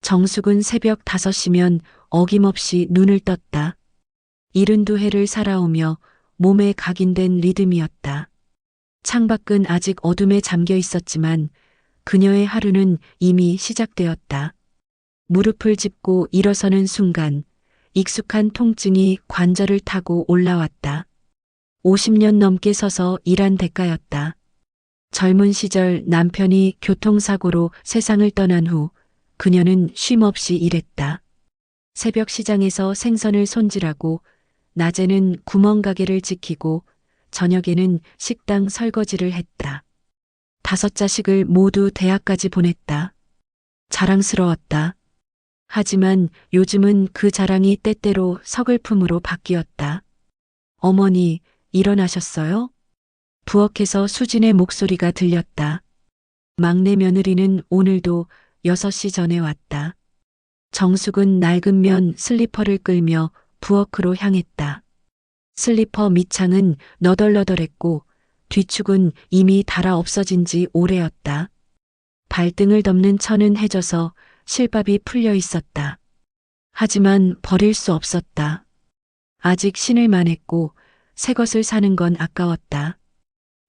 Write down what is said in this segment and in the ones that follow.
정숙은 새벽 5시면 어김없이 눈을 떴다. 72회를 살아오며 몸에 각인된 리듬이었다. 창밖은 아직 어둠에 잠겨 있었지만 그녀의 하루는 이미 시작되었다. 무릎을 짚고 일어서는 순간 익숙한 통증이 관절을 타고 올라왔다. 50년 넘게 서서 일한 대가였다. 젊은 시절 남편이 교통사고로 세상을 떠난 후 그녀는 쉼없이 일했다. 새벽 시장에서 생선을 손질하고 낮에는 구멍가게를 지키고 저녁에는 식당 설거지를 했다. 5자식을 모두 대학까지 보냈다. 자랑스러웠다. 하지만 요즘은 그 자랑이 때때로 서글픔으로 바뀌었다. 어머니, 일어나셨어요? 부엌에서 수진의 목소리가 들렸다. 막내 며느리는 오늘도 6시 전에 왔다. 정숙은 낡은 면 슬리퍼를 끌며 부엌으로 향했다. 슬리퍼 밑창은 너덜너덜했고 뒤축은 이미 닳아 없어진 지 오래였다. 발등을 덮는 천은 해져서 실밥이 풀려 있었다. 하지만 버릴 수 없었다. 아직 신을 만했고 새 것을 사는 건 아까웠다.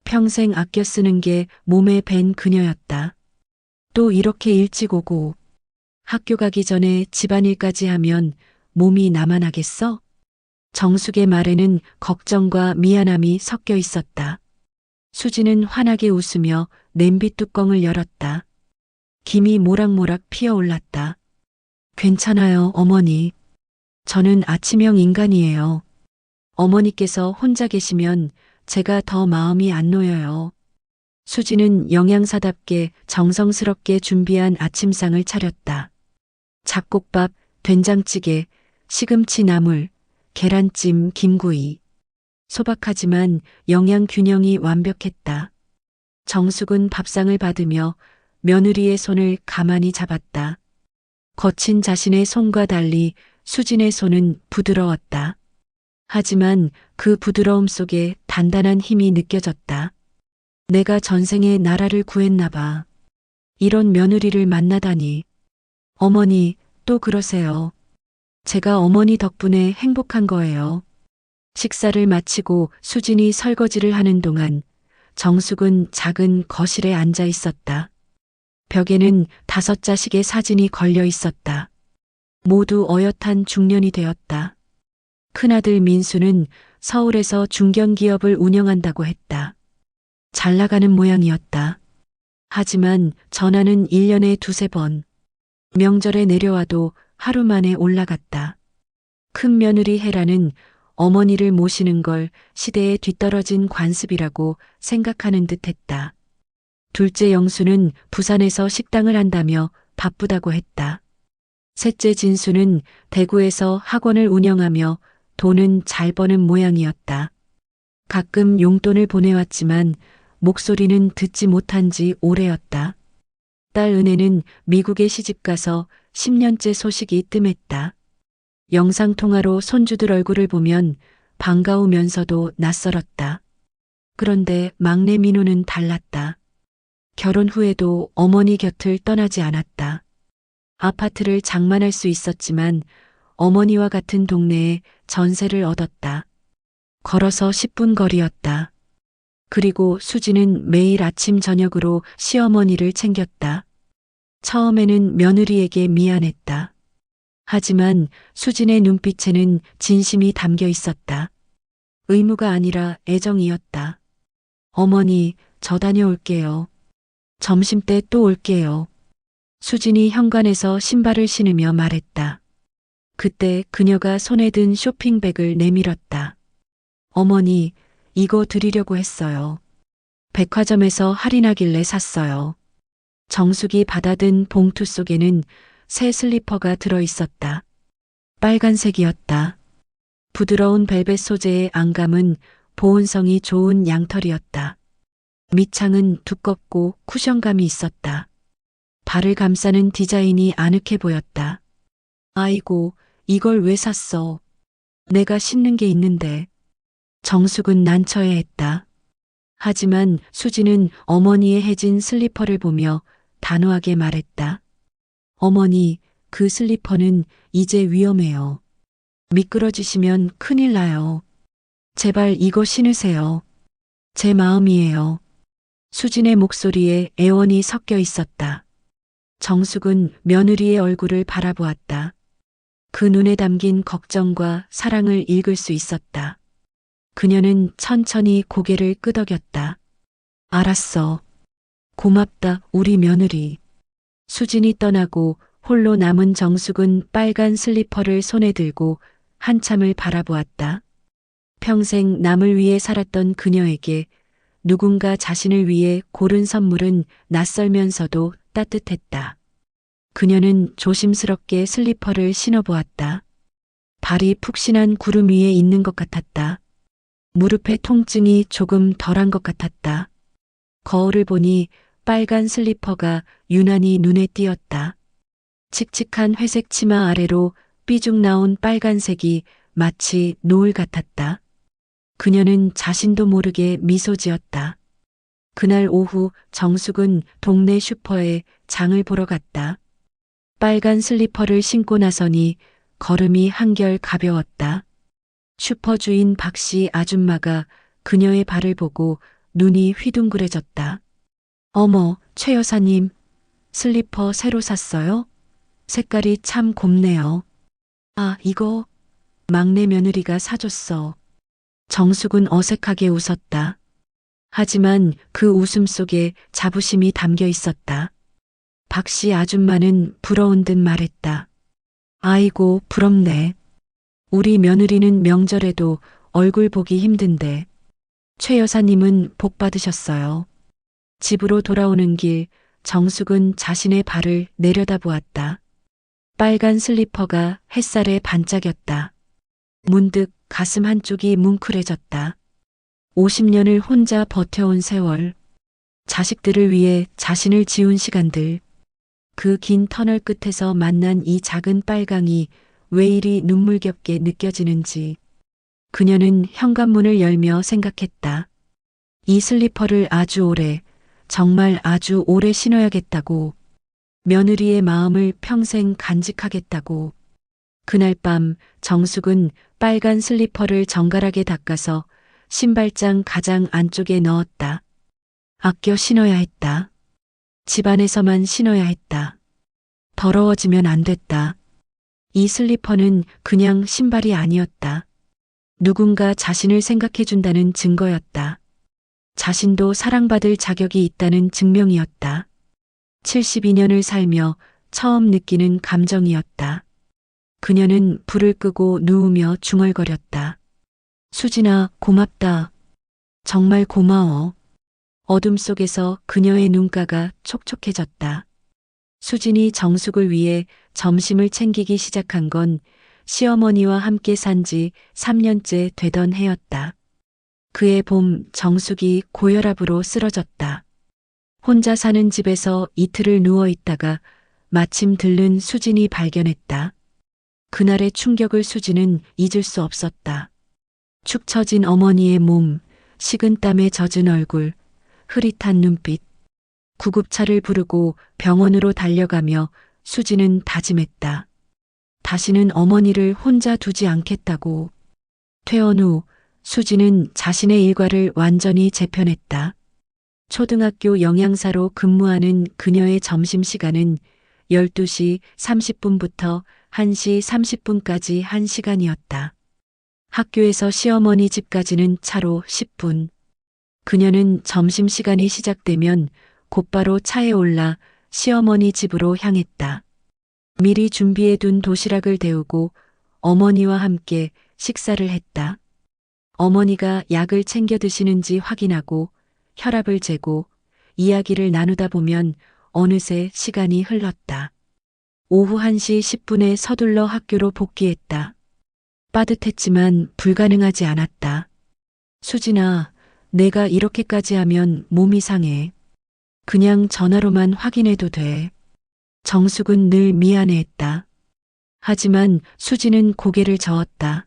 평생 아껴 쓰는 게 몸에 밴 그녀였다. 또 이렇게 일찍 오고 학교 가기 전에 집안일까지 하면 몸이 나만하겠어? 정숙의 말에는 걱정과 미안함이 섞여 있었다. 수지는 환하게 웃으며 냄비 뚜껑을 열었다. 김이 모락모락 피어올랐다. 괜찮아요, 어머니. 저는 아침형 인간이에요. 어머니께서 혼자 계시면 제가 더 마음이 안 놓여요. 수지는 영양사답게 정성스럽게 준비한 아침상을 차렸다. 잡곡밥, 된장찌개, 시금치 나물, 계란찜, 김구이. 소박하지만 영양 균형이 완벽했다. 정숙은 밥상을 받으며 며느리의 손을 가만히 잡았다. 거친 자신의 손과 달리 수진의 손은 부드러웠다. 하지만 그 부드러움 속에 단단한 힘이 느껴졌다. 내가 전생에 나라를 구했나 봐. 이런 며느리를 만나다니. 어머니, 또 그러세요. 제가 어머니 덕분에 행복한 거예요. 식사를 마치고 수진이 설거지를 하는 동안 정숙은 작은 거실에 앉아 있었다. 벽에는 5자식의 사진이 걸려 있었다. 모두 어엿한 중년이 되었다. 큰아들 민수는 서울에서 중견기업을 운영한다고 했다. 잘 나가는 모양이었다. 하지만 전화는 1년에 2~3번. 명절에 내려와도 하루 만에 올라갔다. 큰 며느리 헤라는 어머니를 모시는 걸 시대에 뒤떨어진 관습이라고 생각하는 듯 했다. 둘째 영수는 부산에서 식당을 한다며 바쁘다고 했다. 셋째 진수는 대구에서 학원을 운영하며 돈은 잘 버는 모양이었다. 가끔 용돈을 보내왔지만 목소리는 듣지 못한 지 오래였다. 딸 은혜는 미국에 시집가서 10년째 소식이 뜸했다. 영상통화로 손주들 얼굴을 보면 반가우면서도 낯설었다. 그런데 막내 민우는 달랐다. 결혼 후에도 어머니 곁을 떠나지 않았다. 아파트를 장만할 수 있었지만 어머니와 같은 동네에 전세를 얻었다. 걸어서 10분 거리였다. 그리고 수지는 매일 아침 저녁으로 시어머니를 챙겼다. 처음에는 며느리에게 미안했다. 하지만 수진의 눈빛에는 진심이 담겨 있었다. 의무가 아니라 애정이었다. 어머니, 저 다녀올게요. 점심때 또 올게요. 수진이 현관에서 신발을 신으며 말했다. 그때 그녀가 손에 든 쇼핑백을 내밀었다. 어머니, 이거 드리려고 했어요. 백화점에서 할인하길래 샀어요. 정숙이 받아든 봉투 속에는 새 슬리퍼가 들어 있었다. 빨간색이었다. 부드러운 벨벳 소재의 안감은 보온성이 좋은 양털이었다. 밑창은 두껍고 쿠션감이 있었다. 발을 감싸는 디자인이 아늑해 보였다. 아이고, 이걸 왜 샀어? 내가 신는 게 있는데. 정숙은 난처해했다. 하지만 수지는 어머니의 해진 슬리퍼를 보며 단호하게 말했다. 어머니, 그 슬리퍼는 이제 위험해요. 미끄러지시면 큰일 나요. 제발 이거 신으세요. 제 마음이에요. 수진의 목소리에 애원이 섞여 있었다. 정숙은 며느리의 얼굴을 바라보았다. 그 눈에 담긴 걱정과 사랑을 읽을 수 있었다. 그녀는 천천히 고개를 끄덕였다. 알았어. 고맙다, 우리 며느리. 수진이 떠나고 홀로 남은 정숙은 빨간 슬리퍼를 손에 들고 한참을 바라보았다. 평생 남을 위해 살았던 그녀에게 누군가 자신을 위해 고른 선물은 낯설면서도 따뜻했다. 그녀는 조심스럽게 슬리퍼를 신어보았다. 발이 푹신한 구름 위에 있는 것 같았다. 무릎의 통증이 조금 덜한 것 같았다. 거울을 보니 빨간 슬리퍼가 유난히 눈에 띄었다. 칙칙한 회색 치마 아래로 삐죽 나온 빨간색이 마치 노을 같았다. 그녀는 자신도 모르게 미소 지었다. 그날 오후 정숙은 동네 슈퍼에 장을 보러 갔다. 빨간 슬리퍼를 신고 나서니 걸음이 한결 가벼웠다. 슈퍼 주인 박씨 아줌마가 그녀의 발을 보고 눈이 휘둥그레졌다. 어머, 최 여사님, 슬리퍼 새로 샀어요? 색깔이 참 곱네요. 아, 이거 막내 며느리가 사줬어. 정숙은 어색하게 웃었다. 하지만 그 웃음 속에 자부심이 담겨 있었다. 박씨 아줌마는 부러운 듯 말했다. 아이고, 부럽네. 우리 며느리는 명절에도 얼굴 보기 힘든데. 최 여사님은 복 받으셨어요. 집으로 돌아오는 길 정숙은 자신의 발을 내려다보았다. 빨간 슬리퍼가 햇살에 반짝였다. 문득 가슴 한쪽이 뭉클해졌다. 50년을 혼자 버텨온 세월, 자식들을 위해 자신을 지운 시간들, 그 긴 터널 끝에서 만난 이 작은 빨강이 왜 이리 눈물겹게 느껴지는지. 그녀는 현관문을 열며 생각했다. 이 슬리퍼를 아주 오래, 정말 아주 오래 신어야겠다고. 며느리의 마음을 평생 간직하겠다고. 그날 밤 정숙은 빨간 슬리퍼를 정갈하게 닦아서 신발장 가장 안쪽에 넣었다. 아껴 신어야 했다. 집안에서만 신어야 했다. 더러워지면 안 됐다. 이 슬리퍼는 그냥 신발이 아니었다. 누군가 자신을 생각해준다는 증거였다. 자신도 사랑받을 자격이 있다는 증명이었다. 72년을 살며 처음 느끼는 감정이었다. 그녀는 불을 끄고 누우며 중얼거렸다. 수진아, 고맙다. 정말 고마워. 어둠 속에서 그녀의 눈가가 촉촉해졌다. 수진이 정숙을 위해 점심을 챙기기 시작한 건 시어머니와 함께 산 지 3년째 되던 해였다. 그해 봄 정숙이 고혈압으로 쓰러졌다. 혼자 사는 집에서 이틀을 누워 있다가 마침 들른 수진이 발견했다. 그날의 충격을 수진은 잊을 수 없었다. 축 처진 어머니의 몸, 식은땀에 젖은 얼굴, 흐릿한 눈빛. 구급차를 부르고 병원으로 달려가며 수진은 다짐했다. 다시는 어머니를 혼자 두지 않겠다고. 퇴원 후 수진은 자신의 일과를 완전히 재편했다. 초등학교 영양사로 근무하는 그녀의 점심시간은 12시 30분부터 1시 30분까지 1시간이었다. 학교에서 시어머니 집까지는 차로 10분. 그녀는 점심시간이 시작되면 곧바로 차에 올라 시어머니 집으로 향했다. 미리 준비해둔 도시락을 데우고 어머니와 함께 식사를 했다. 어머니가 약을 챙겨 드시는지 확인하고 혈압을 재고 이야기를 나누다 보면 어느새 시간이 흘렀다. 오후 1시 10분에 서둘러 학교로 복귀했다. 빠듯했지만 불가능하지 않았다. 수진아, 내가 이렇게까지 하면 몸이 상해. 그냥 전화로만 확인해도 돼. 정숙은 늘 미안해했다. 하지만 수진은 고개를 저었다.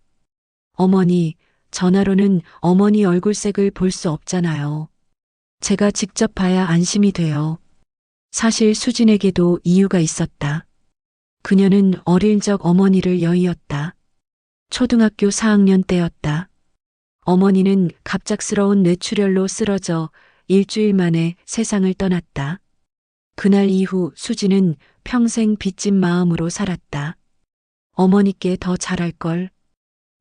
어머니, 전화로는 어머니 얼굴색을 볼 수 없잖아요. 제가 직접 봐야 안심이 돼요. 사실 수진에게도 이유가 있었다. 그녀는 어릴 적 어머니를 여의었다. 초등학교 4학년 때였다. 어머니는 갑작스러운 뇌출혈로 쓰러져 일주일 만에 세상을 떠났다. 그날 이후 수지는 평생 빚진 마음으로 살았다. 어머니께 더 잘할 걸,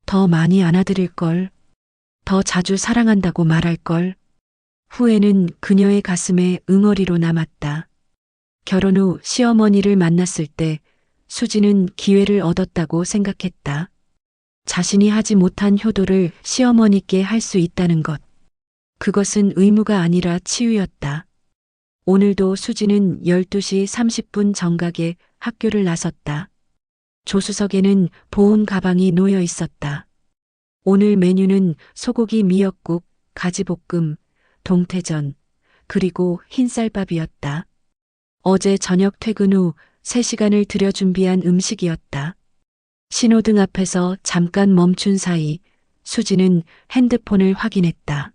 더 많이 안아드릴 걸, 더 자주 사랑한다고 말할 걸. 후회는 그녀의 가슴에 응어리로 남았다. 결혼 후 시어머니를 만났을 때 수지는 기회를 얻었다고 생각했다. 자신이 하지 못한 효도를 시어머니께 할 수 있다는 것. 그것은 의무가 아니라 치유였다. 오늘도 수지는 12시 30분 정각에 학교를 나섰다. 조수석에는 보온 가방이 놓여 있었다. 오늘 메뉴는 소고기 미역국, 가지볶음, 동태전, 그리고 흰쌀밥이었다. 어제 저녁 퇴근 후 3시간을 들여 준비한 음식이었다. 신호등 앞에서 잠깐 멈춘 사이 수지는 핸드폰을 확인했다.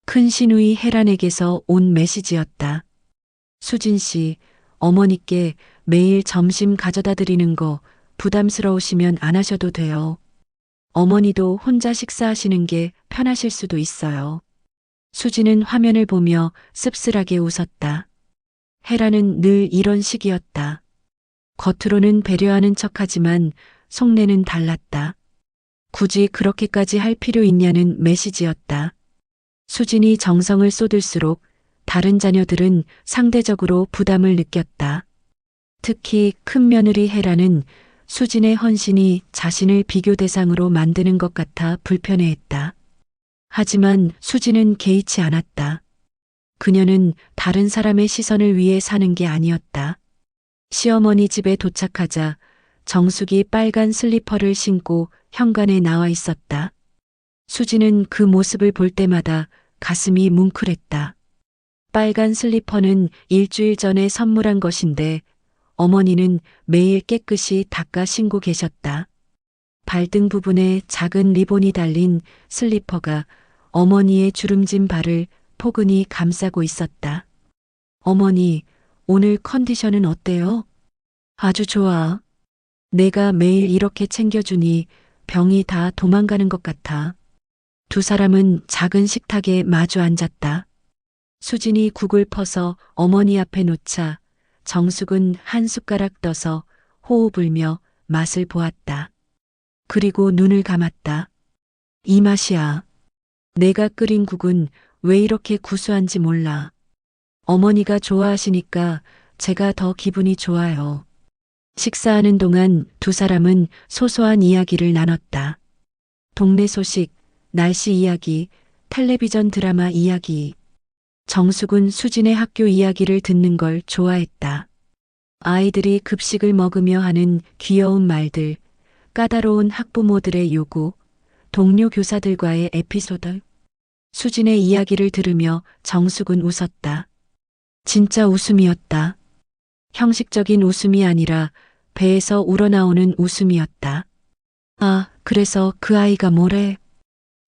큰 시누이 혜란에게서 온 메시지였다. 수진 씨, 어머니께 매일 점심 가져다 드리는 거 부담스러우시면 안 하셔도 돼요. 어머니도 혼자 식사하시는 게 편하실 수도 있어요. 수지는 화면을 보며 씁쓸하게 웃었다. 혜란은 늘 이런 식이었다. 겉으로는 배려하는 척하지만 속내는 달랐다. 굳이 그렇게까지 할 필요 있냐는 메시지였다. 수진이 정성을 쏟을수록 다른 자녀들은 상대적으로 부담을 느꼈다. 특히 큰 며느리 혜란은 수진의 헌신이 자신을 비교 대상으로 만드는 것 같아 불편해했다. 하지만 수진은 개의치 않았다. 그녀는 다른 사람의 시선을 위해 사는 게 아니었다. 시어머니 집에 도착하자 정숙이 빨간 슬리퍼를 신고 현관에 나와 있었다. 수지는 그 모습을 볼 때마다 가슴이 뭉클했다. 빨간 슬리퍼는 일주일 전에 선물한 것인데 어머니는 매일 깨끗이 닦아 신고 계셨다. 발등 부분에 작은 리본이 달린 슬리퍼가 어머니의 주름진 발을 포근히 감싸고 있었다. 어머니, 오늘 컨디션은 어때요? 아주 좋아. 내가 매일 이렇게 챙겨주니 병이 다 도망가는 것 같아. 두 사람은 작은 식탁에 마주 앉았다. 수진이 국을 퍼서 어머니 앞에 놓자 정숙은 한 숟가락 떠서 호호 불며 맛을 보았다. 그리고 눈을 감았다. 이 맛이야. 내가 끓인 국은 왜 이렇게 구수한지 몰라. 어머니가 좋아하시니까 제가 더 기분이 좋아요. 식사하는 동안 두 사람은 소소한 이야기를 나눴다. 동네 소식, 날씨 이야기, 텔레비전 드라마 이야기. 정숙은 수진의 학교 이야기를 듣는 걸 좋아했다. 아이들이 급식을 먹으며 하는 귀여운 말들, 까다로운 학부모들의 요구, 동료 교사들과의 에피소드. 수진의 이야기를 들으며 정숙은 웃었다. 진짜 웃음이었다. 형식적인 웃음이 아니라 배에서 우러나오는 웃음이었다. 아, 그래서 그 아이가 뭐래?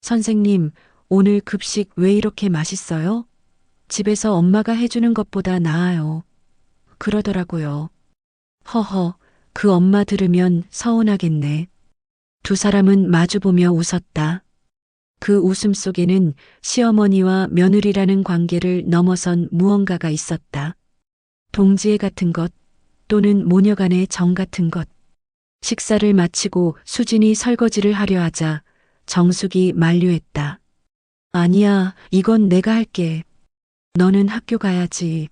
선생님, 오늘 급식 왜 이렇게 맛있어요? 집에서 엄마가 해주는 것보다 나아요. 그러더라고요. 허허, 그 엄마 들으면 서운하겠네. 두 사람은 마주보며 웃었다. 그 웃음 속에는 시어머니와 며느리라는 관계를 넘어선 무언가가 있었다. 동지애 같은 것, 또는 모녀 간의 정 같은 것. 식사를 마치고 수진이 설거지를 하려 하자 정숙이 만류했다. 아니야, 이건 내가 할게. 너는 학교 가야지.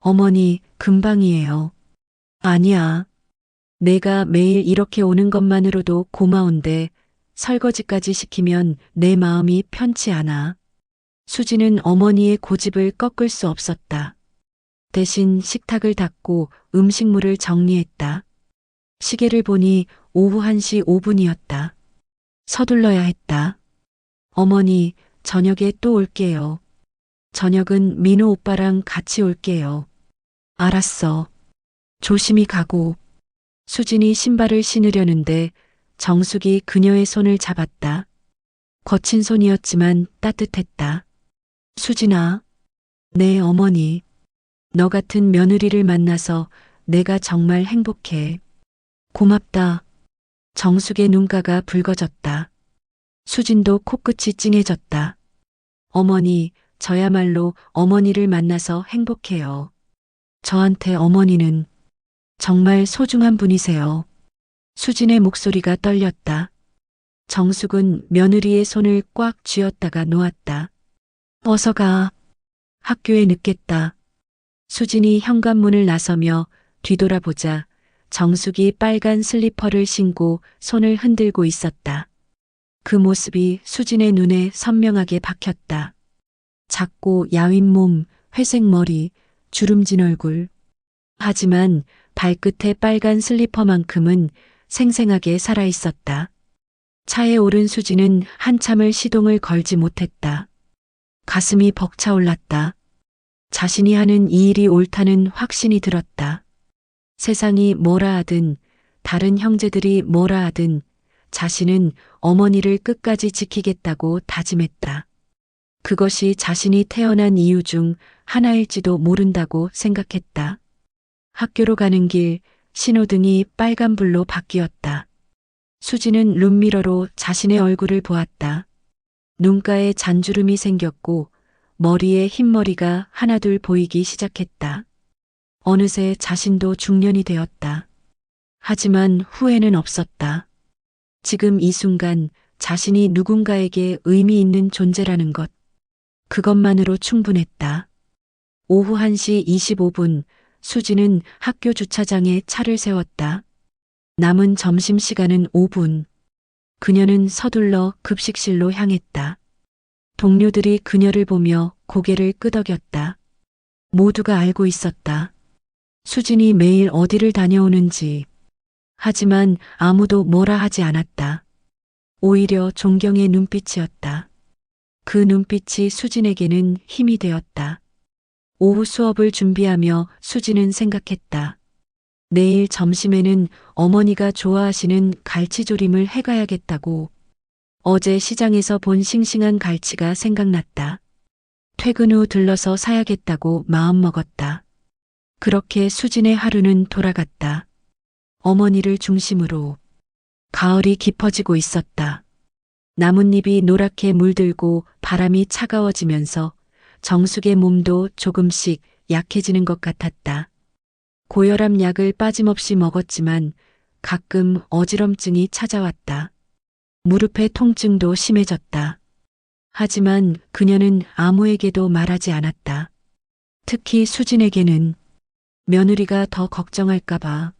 어머니, 금방이에요. 아니야. 내가 매일 이렇게 오는 것만으로도 고마운데 설거지까지 시키면 내 마음이 편치 않아. 수지는 어머니의 고집을 꺾을 수 없었다. 대신 식탁을 닦고 음식물을 정리했다. 시계를 보니 오후 1시 5분이었다. 서둘러야 했다. 어머니, 저녁에 또 올게요. 저녁은 민호 오빠랑 같이 올게요. 알았어. 조심히 가고. 수진이 신발을 신으려는데 정숙이 그녀의 손을 잡았다. 거친 손이었지만 따뜻했다. 수진아, 네 어머니. 너 같은 며느리를 만나서 내가 정말 행복해. 고맙다. 정숙의 눈가가 붉어졌다. 수진도 코끝이 찡해졌다. 어머니, 저야말로 어머니를 만나서 행복해요. 저한테 어머니는 정말 소중한 분이세요. 수진의 목소리가 떨렸다. 정숙은 며느리의 손을 꽉 쥐었다가 놓았다. 어서 가. 학교에 늦겠다. 수진이 현관문을 나서며 뒤돌아보자 정숙이 빨간 슬리퍼를 신고 손을 흔들고 있었다. 그 모습이 수진의 눈에 선명하게 박혔다. 작고 야윈 몸, 회색 머리, 주름진 얼굴. 하지만 발끝에 빨간 슬리퍼만큼은 생생하게 살아있었다. 차에 오른 수진은 한참을 시동을 걸지 못했다. 가슴이 벅차올랐다. 자신이 하는 이 일이 옳다는 확신이 들었다. 세상이 뭐라 하든, 다른 형제들이 뭐라 하든, 자신은 어머니를 끝까지 지키겠다고 다짐했다. 그것이 자신이 태어난 이유 중 하나일지도 모른다고 생각했다. 학교로 가는 길, 신호등이 빨간불로 바뀌었다. 수지는 룸미러로 자신의 얼굴을 보았다. 눈가에 잔주름이 생겼고 머리에 흰머리가 하나둘 보이기 시작했다. 어느새 자신도 중년이 되었다. 하지만 후회는 없었다. 지금 이 순간 자신이 누군가에게 의미 있는 존재라는 것. 그것만으로 충분했다. 오후 1시 25분 수지는 학교 주차장에 차를 세웠다. 남은 점심시간은 5분. 그녀는 서둘러 급식실로 향했다. 동료들이 그녀를 보며 고개를 끄덕였다. 모두가 알고 있었다. 수진이 매일 어디를 다녀오는지. 하지만 아무도 뭐라 하지 않았다. 오히려 존경의 눈빛이었다. 그 눈빛이 수진에게는 힘이 되었다. 오후 수업을 준비하며 수진은 생각했다. 내일 점심에는 어머니가 좋아하시는 갈치조림을 해가야겠다고. 어제 시장에서 본 싱싱한 갈치가 생각났다. 퇴근 후 들러서 사야겠다고 마음먹었다. 그렇게 수진의 하루는 돌아갔다. 어머니를 중심으로. 가을이 깊어지고 있었다. 나뭇잎이 노랗게 물들고 바람이 차가워지면서 정숙의 몸도 조금씩 약해지는 것 같았다. 고혈압 약을 빠짐없이 먹었지만 가끔 어지럼증이 찾아왔다. 무릎의 통증도 심해졌다. 하지만 그녀는 아무에게도 말하지 않았다. 특히 수진에게는. 며느리가 더 걱정할까봐.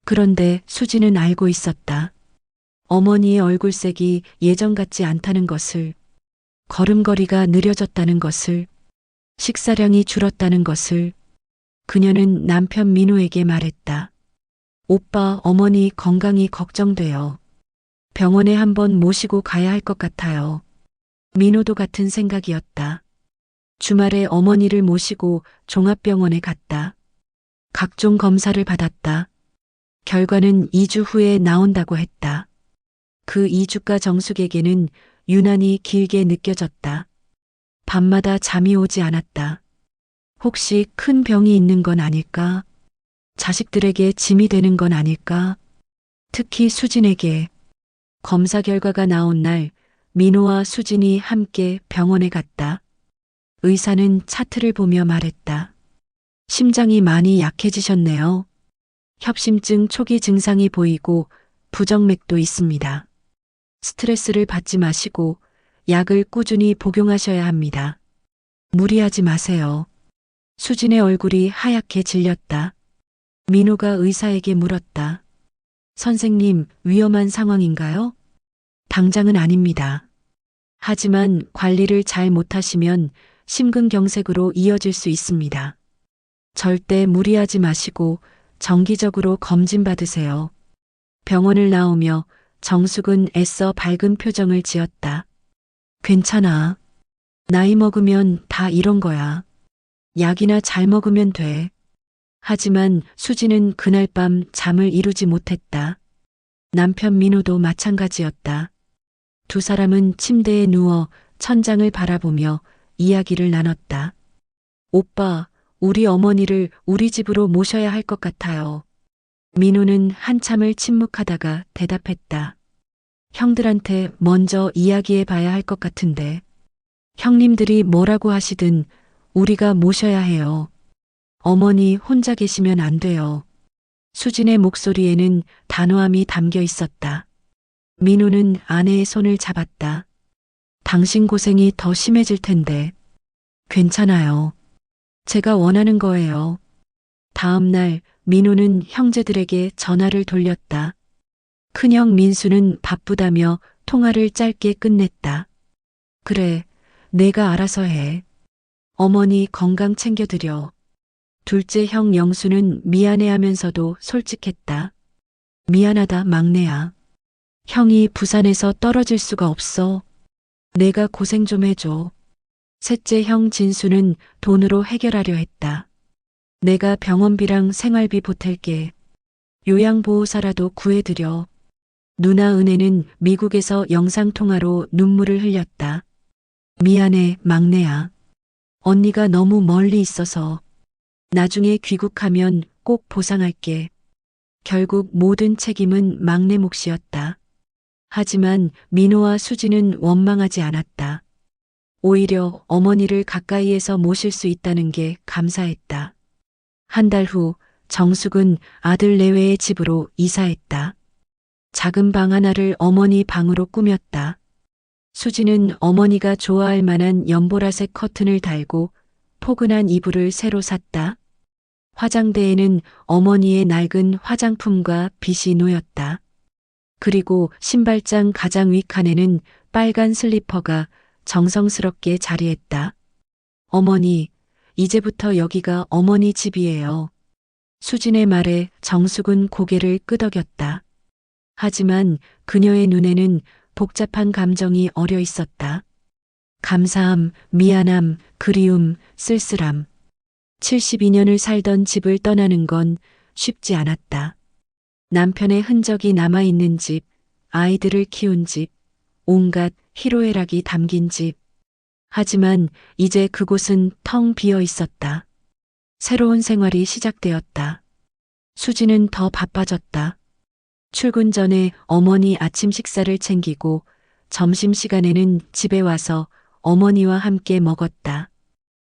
그런데 수진은 알고 있었다. 어머니의 얼굴색이 예전 같지 않다는 것을, 걸음걸이가 느려졌다는 것을, 식사량이 줄었다는 것을. 그녀는 남편 민호에게 말했다. 오빠, 어머니 건강이 걱정돼요. 병원에 한번 모시고 가야 할 것 같아요. 민호도 같은 생각이었다. 주말에 어머니를 모시고 종합병원에 갔다. 각종 검사를 받았다. 결과는 2주 후에 나온다고 했다. 그 2주가 정숙에게는 유난히 길게 느껴졌다. 밤마다 잠이 오지 않았다. 혹시 큰 병이 있는 건 아닐까? 자식들에게 짐이 되는 건 아닐까? 특히 수진에게. 검사 결과가 나온 날 민호와 수진이 함께 병원에 갔다. 의사는 차트를 보며 말했다. 심장이 많이 약해지셨네요. 협심증 초기 증상이 보이고 부정맥도 있습니다. 스트레스를 받지 마시고 약을 꾸준히 복용하셔야 합니다. 무리하지 마세요. 수진의 얼굴이 하얗게 질렸다. 민호가 의사에게 물었다. 선생님, 위험한 상황인가요? 당장은 아닙니다. 하지만 관리를 잘 못하시면 심근경색으로 이어질 수 있습니다. 절대 무리하지 마시고 정기적으로 검진받으세요. 병원을 나오며 정숙은 애써 밝은 표정을 지었다. 괜찮아. 나이 먹으면 다 이런 거야. 약이나 잘 먹으면 돼. 하지만 수지는 그날 밤 잠을 이루지 못했다. 남편 민호도 마찬가지였다. 두 사람은 침대에 누워 천장을 바라보며 이야기를 나눴다. 오빠, 우리 어머니를 우리 집으로 모셔야 할 것 같아요. 민호는 한참을 침묵하다가 대답했다. 형들한테 먼저 이야기해 봐야 할 것 같은데. 형님들이 뭐라고 하시든 우리가 모셔야 해요. 어머니 혼자 계시면 안 돼요. 수진의 목소리에는 단호함이 담겨 있었다. 민호는 아내의 손을 잡았다. 당신 고생이 더 심해질 텐데. 괜찮아요. 제가 원하는 거예요. 다음 날 민호는 형제들에게 전화를 돌렸다. 큰형 민수는 바쁘다며 통화를 짧게 끝냈다. 그래, 내가 알아서 해. 어머니 건강 챙겨드려. 둘째 형 영수는 미안해하면서도 솔직했다. 미안하다, 막내야. 형이 부산에서 떨어질 수가 없어. 내가 고생 좀 해줘. 셋째 형 진수는 돈으로 해결하려 했다. 내가 병원비랑 생활비 보탤게. 요양보호사라도 구해드려. 누나 은혜는 미국에서 영상통화로 눈물을 흘렸다. 미안해, 막내야. 언니가 너무 멀리 있어서. 나중에 귀국하면 꼭 보상할게. 결국 모든 책임은 막내 몫이었다. 하지만 민호와 수지는 원망하지 않았다. 오히려 어머니를 가까이에서 모실 수 있다는 게 감사했다. 한 달 후 정숙은 아들 내외의 집으로 이사했다. 작은 방 하나를 어머니 방으로 꾸몄다. 수지는 어머니가 좋아할 만한 연보라색 커튼을 달고 포근한 이불을 새로 샀다. 화장대에는 어머니의 낡은 화장품과 빗이 놓였다. 그리고 신발장 가장 위 칸에는 빨간 슬리퍼가 정성스럽게 자리했다. 어머니, 이제부터 여기가 어머니 집이에요. 수진의 말에 정숙은 고개를 끄덕였다. 하지만 그녀의 눈에는 복잡한 감정이 어려 있었다. 감사함, 미안함, 그리움, 쓸쓸함. 72년을 살던 집을 떠나는 건 쉽지 않았다. 남편의 흔적이 남아있는 집, 아이들을 키운 집, 온갖 희로애락이 담긴 집. 하지만 이제 그곳은 텅 비어 있었다. 새로운 생활이 시작되었다. 수지는 더 바빠졌다. 출근 전에 어머니 아침 식사를 챙기고 점심시간에는 집에 와서 어머니와 함께 먹었다.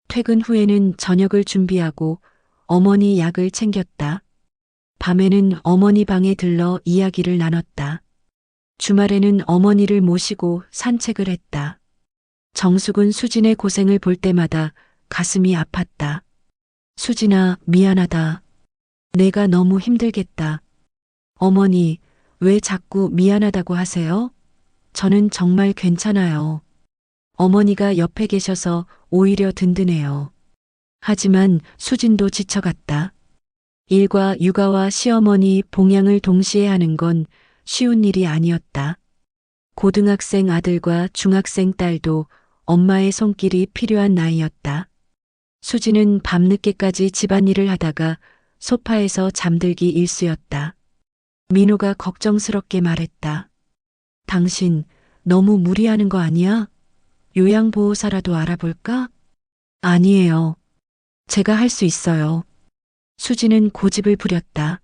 퇴근 후에는 저녁을 준비하고 어머니 약을 챙겼다. 밤에는 어머니 방에 들러 이야기를 나눴다. 주말에는 어머니를 모시고 산책을 했다. 정숙은 수진의 고생을 볼 때마다 가슴이 아팠다. 수진아, 미안하다. 내가 너무 힘들겠다. 어머니, 왜 자꾸 미안하다고 하세요? 저는 정말 괜찮아요. 어머니가 옆에 계셔서 오히려 든든해요. 하지만 수진도 지쳐갔다. 일과 육아와 시어머니 봉양을 동시에 하는 건 쉬운 일이 아니었다. 고등학생 아들과 중학생 딸도 엄마의 손길이 필요한 나이였다. 수지는 밤늦게까지 집안일을 하다가 소파에서 잠들기 일쑤였다. 민호가 걱정스럽게 말했다. 당신 너무 무리하는 거 아니야? 요양보호사라도 알아볼까? 아니에요. 제가 할 수 있어요. 수지는 고집을 부렸다.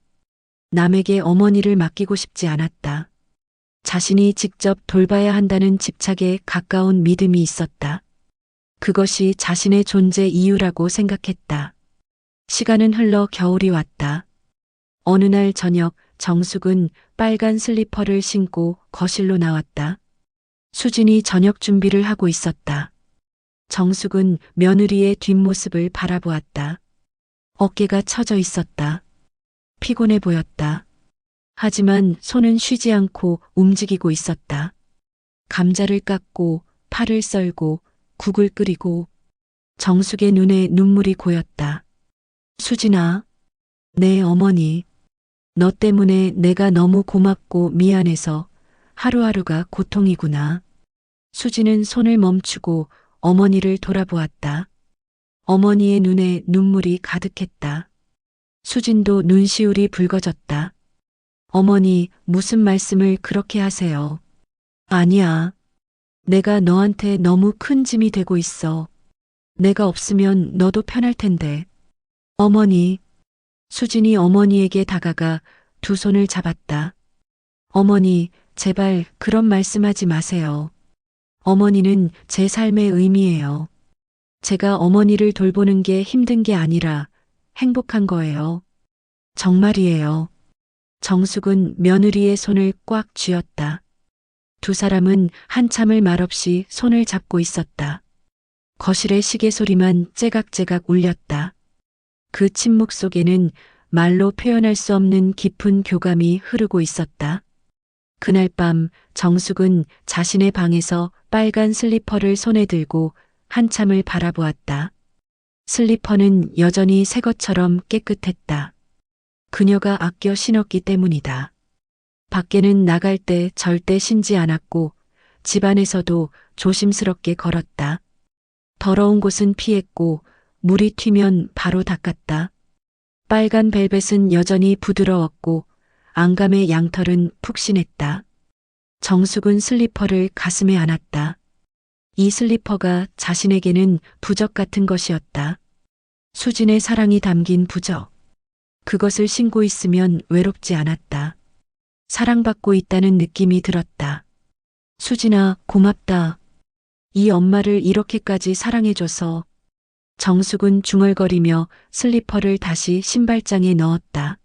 남에게 어머니를 맡기고 싶지 않았다. 자신이 직접 돌봐야 한다는 집착에 가까운 믿음이 있었다. 그것이 자신의 존재 이유라고 생각했다. 시간은 흘러 겨울이 왔다. 어느 날 저녁 정숙은 빨간 슬리퍼를 신고 거실로 나왔다. 수진이 저녁 준비를 하고 있었다. 정숙은 며느리의 뒷모습을 바라보았다. 어깨가 처져 있었다. 피곤해 보였다. 하지만 손은 쉬지 않고 움직이고 있었다. 감자를 깎고 파를 썰고 국을 끓이고. 정숙의 눈에 눈물이 고였다. 수진아, 내 어머니. 너 때문에 내가 너무 고맙고 미안해서 하루하루가 고통이구나. 수지는 손을 멈추고 어머니를 돌아보았다. 어머니의 눈에 눈물이 가득했다. 수진도 눈시울이 붉어졌다. 어머니, 무슨 말씀을 그렇게 하세요? 아니야. 내가 너한테 너무 큰 짐이 되고 있어. 내가 없으면 너도 편할 텐데. 어머니. 수진이 어머니에게 다가가 두 손을 잡았다. 어머니, 제발 그런 말씀하지 마세요. 어머니는 제 삶의 의미예요. 제가 어머니를 돌보는 게 힘든 게 아니라 행복한 거예요. 정말이에요. 정숙은 며느리의 손을 꽉 쥐었다. 두 사람은 한참을 말없이 손을 잡고 있었다. 거실의 시계 소리만 째각째각 울렸다. 그 침묵 속에는 말로 표현할 수 없는 깊은 교감이 흐르고 있었다. 그날 밤 정숙은 자신의 방에서 빨간 슬리퍼를 손에 들고 한참을 바라보았다. 슬리퍼는 여전히 새 것처럼 깨끗했다. 그녀가 아껴 신었기 때문이다. 밖에는 나갈 때 절대 신지 않았고 집안에서도 조심스럽게 걸었다. 더러운 곳은 피했고 물이 튀면 바로 닦았다. 빨간 벨벳은 여전히 부드러웠고 안감의 양털은 푹신했다. 정숙은 슬리퍼를 가슴에 안았다. 이 슬리퍼가 자신에게는 부적 같은 것이었다. 수진의 사랑이 담긴 부적. 그것을 신고 있으면 외롭지 않았다. 사랑받고 있다는 느낌이 들었다. 수진아, 고맙다. 이 엄마를 이렇게까지 사랑해줘서. 정숙은 중얼거리며 슬리퍼를 다시 신발장에 넣었다.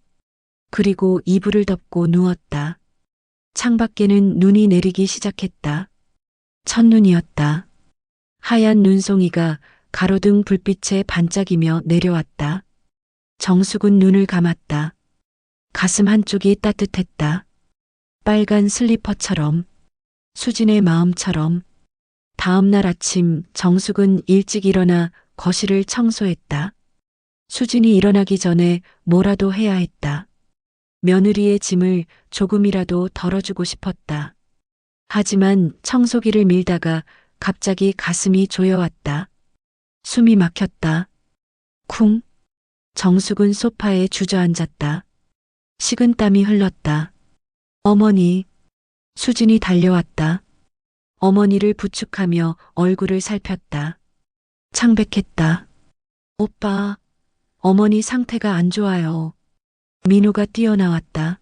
그리고 이불을 덮고 누웠다. 창밖에는 눈이 내리기 시작했다. 첫눈이었다. 하얀 눈송이가 가로등 불빛에 반짝이며 내려왔다. 정숙은 눈을 감았다. 가슴 한쪽이 따뜻했다. 빨간 슬리퍼처럼, 수진의 마음처럼. 다음 날 아침 정숙은 일찍 일어나 거실을 청소했다. 수진이 일어나기 전에 뭐라도 해야 했다. 며느리의 짐을 조금이라도 덜어주고 싶었다. 하지만 청소기를 밀다가 갑자기 가슴이 조여왔다. 숨이 막혔다. 쿵. 정숙은 소파에 주저앉았다. 식은땀이 흘렀다. 어머니. 수진이 달려왔다. 어머니를 부축하며 얼굴을 살폈다. 창백했다. 오빠, 어머니 상태가 안 좋아요. 민우가 뛰어나왔다.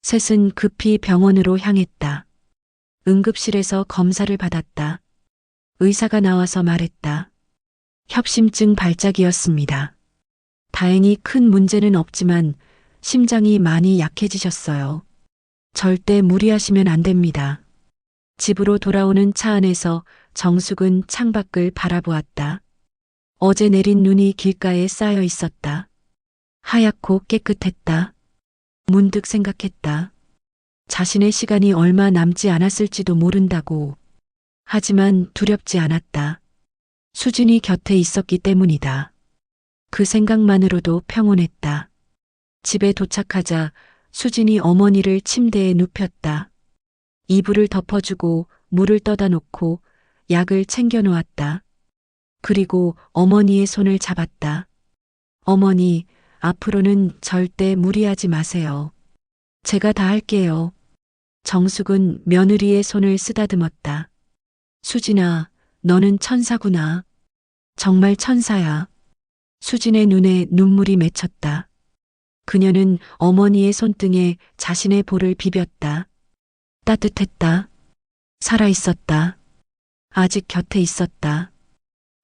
셋은 급히 병원으로 향했다. 응급실에서 검사를 받았다. 의사가 나와서 말했다. 협심증 발작이었습니다. 다행히 큰 문제는 없지만 심장이 많이 약해지셨어요. 절대 무리하시면 안 됩니다. 집으로 돌아오는 차 안에서 정숙은 창밖을 바라보았다. 어제 내린 눈이 길가에 쌓여 있었다. 하얗고 깨끗했다. 문득 생각했다. 자신의 시간이 얼마 남지 않았을지도 모른다고. 하지만 두렵지 않았다. 수진이 곁에 있었기 때문이다. 그 생각만으로도 평온했다. 집에 도착하자 수진이 어머니를 침대에 눕혔다. 이불을 덮어주고 물을 떠다 놓고 약을 챙겨 놓았다. 그리고 어머니의 손을 잡았다. 어머니, 앞으로는 절대 무리하지 마세요. 제가 다 할게요. 정숙은 며느리의 손을 쓰다듬었다. 수진아, 너는 천사구나. 정말 천사야. 수진의 눈에 눈물이 맺혔다. 그녀는 어머니의 손등에 자신의 볼을 비볐다. 따뜻했다. 살아있었다. 아직 곁에 있었다.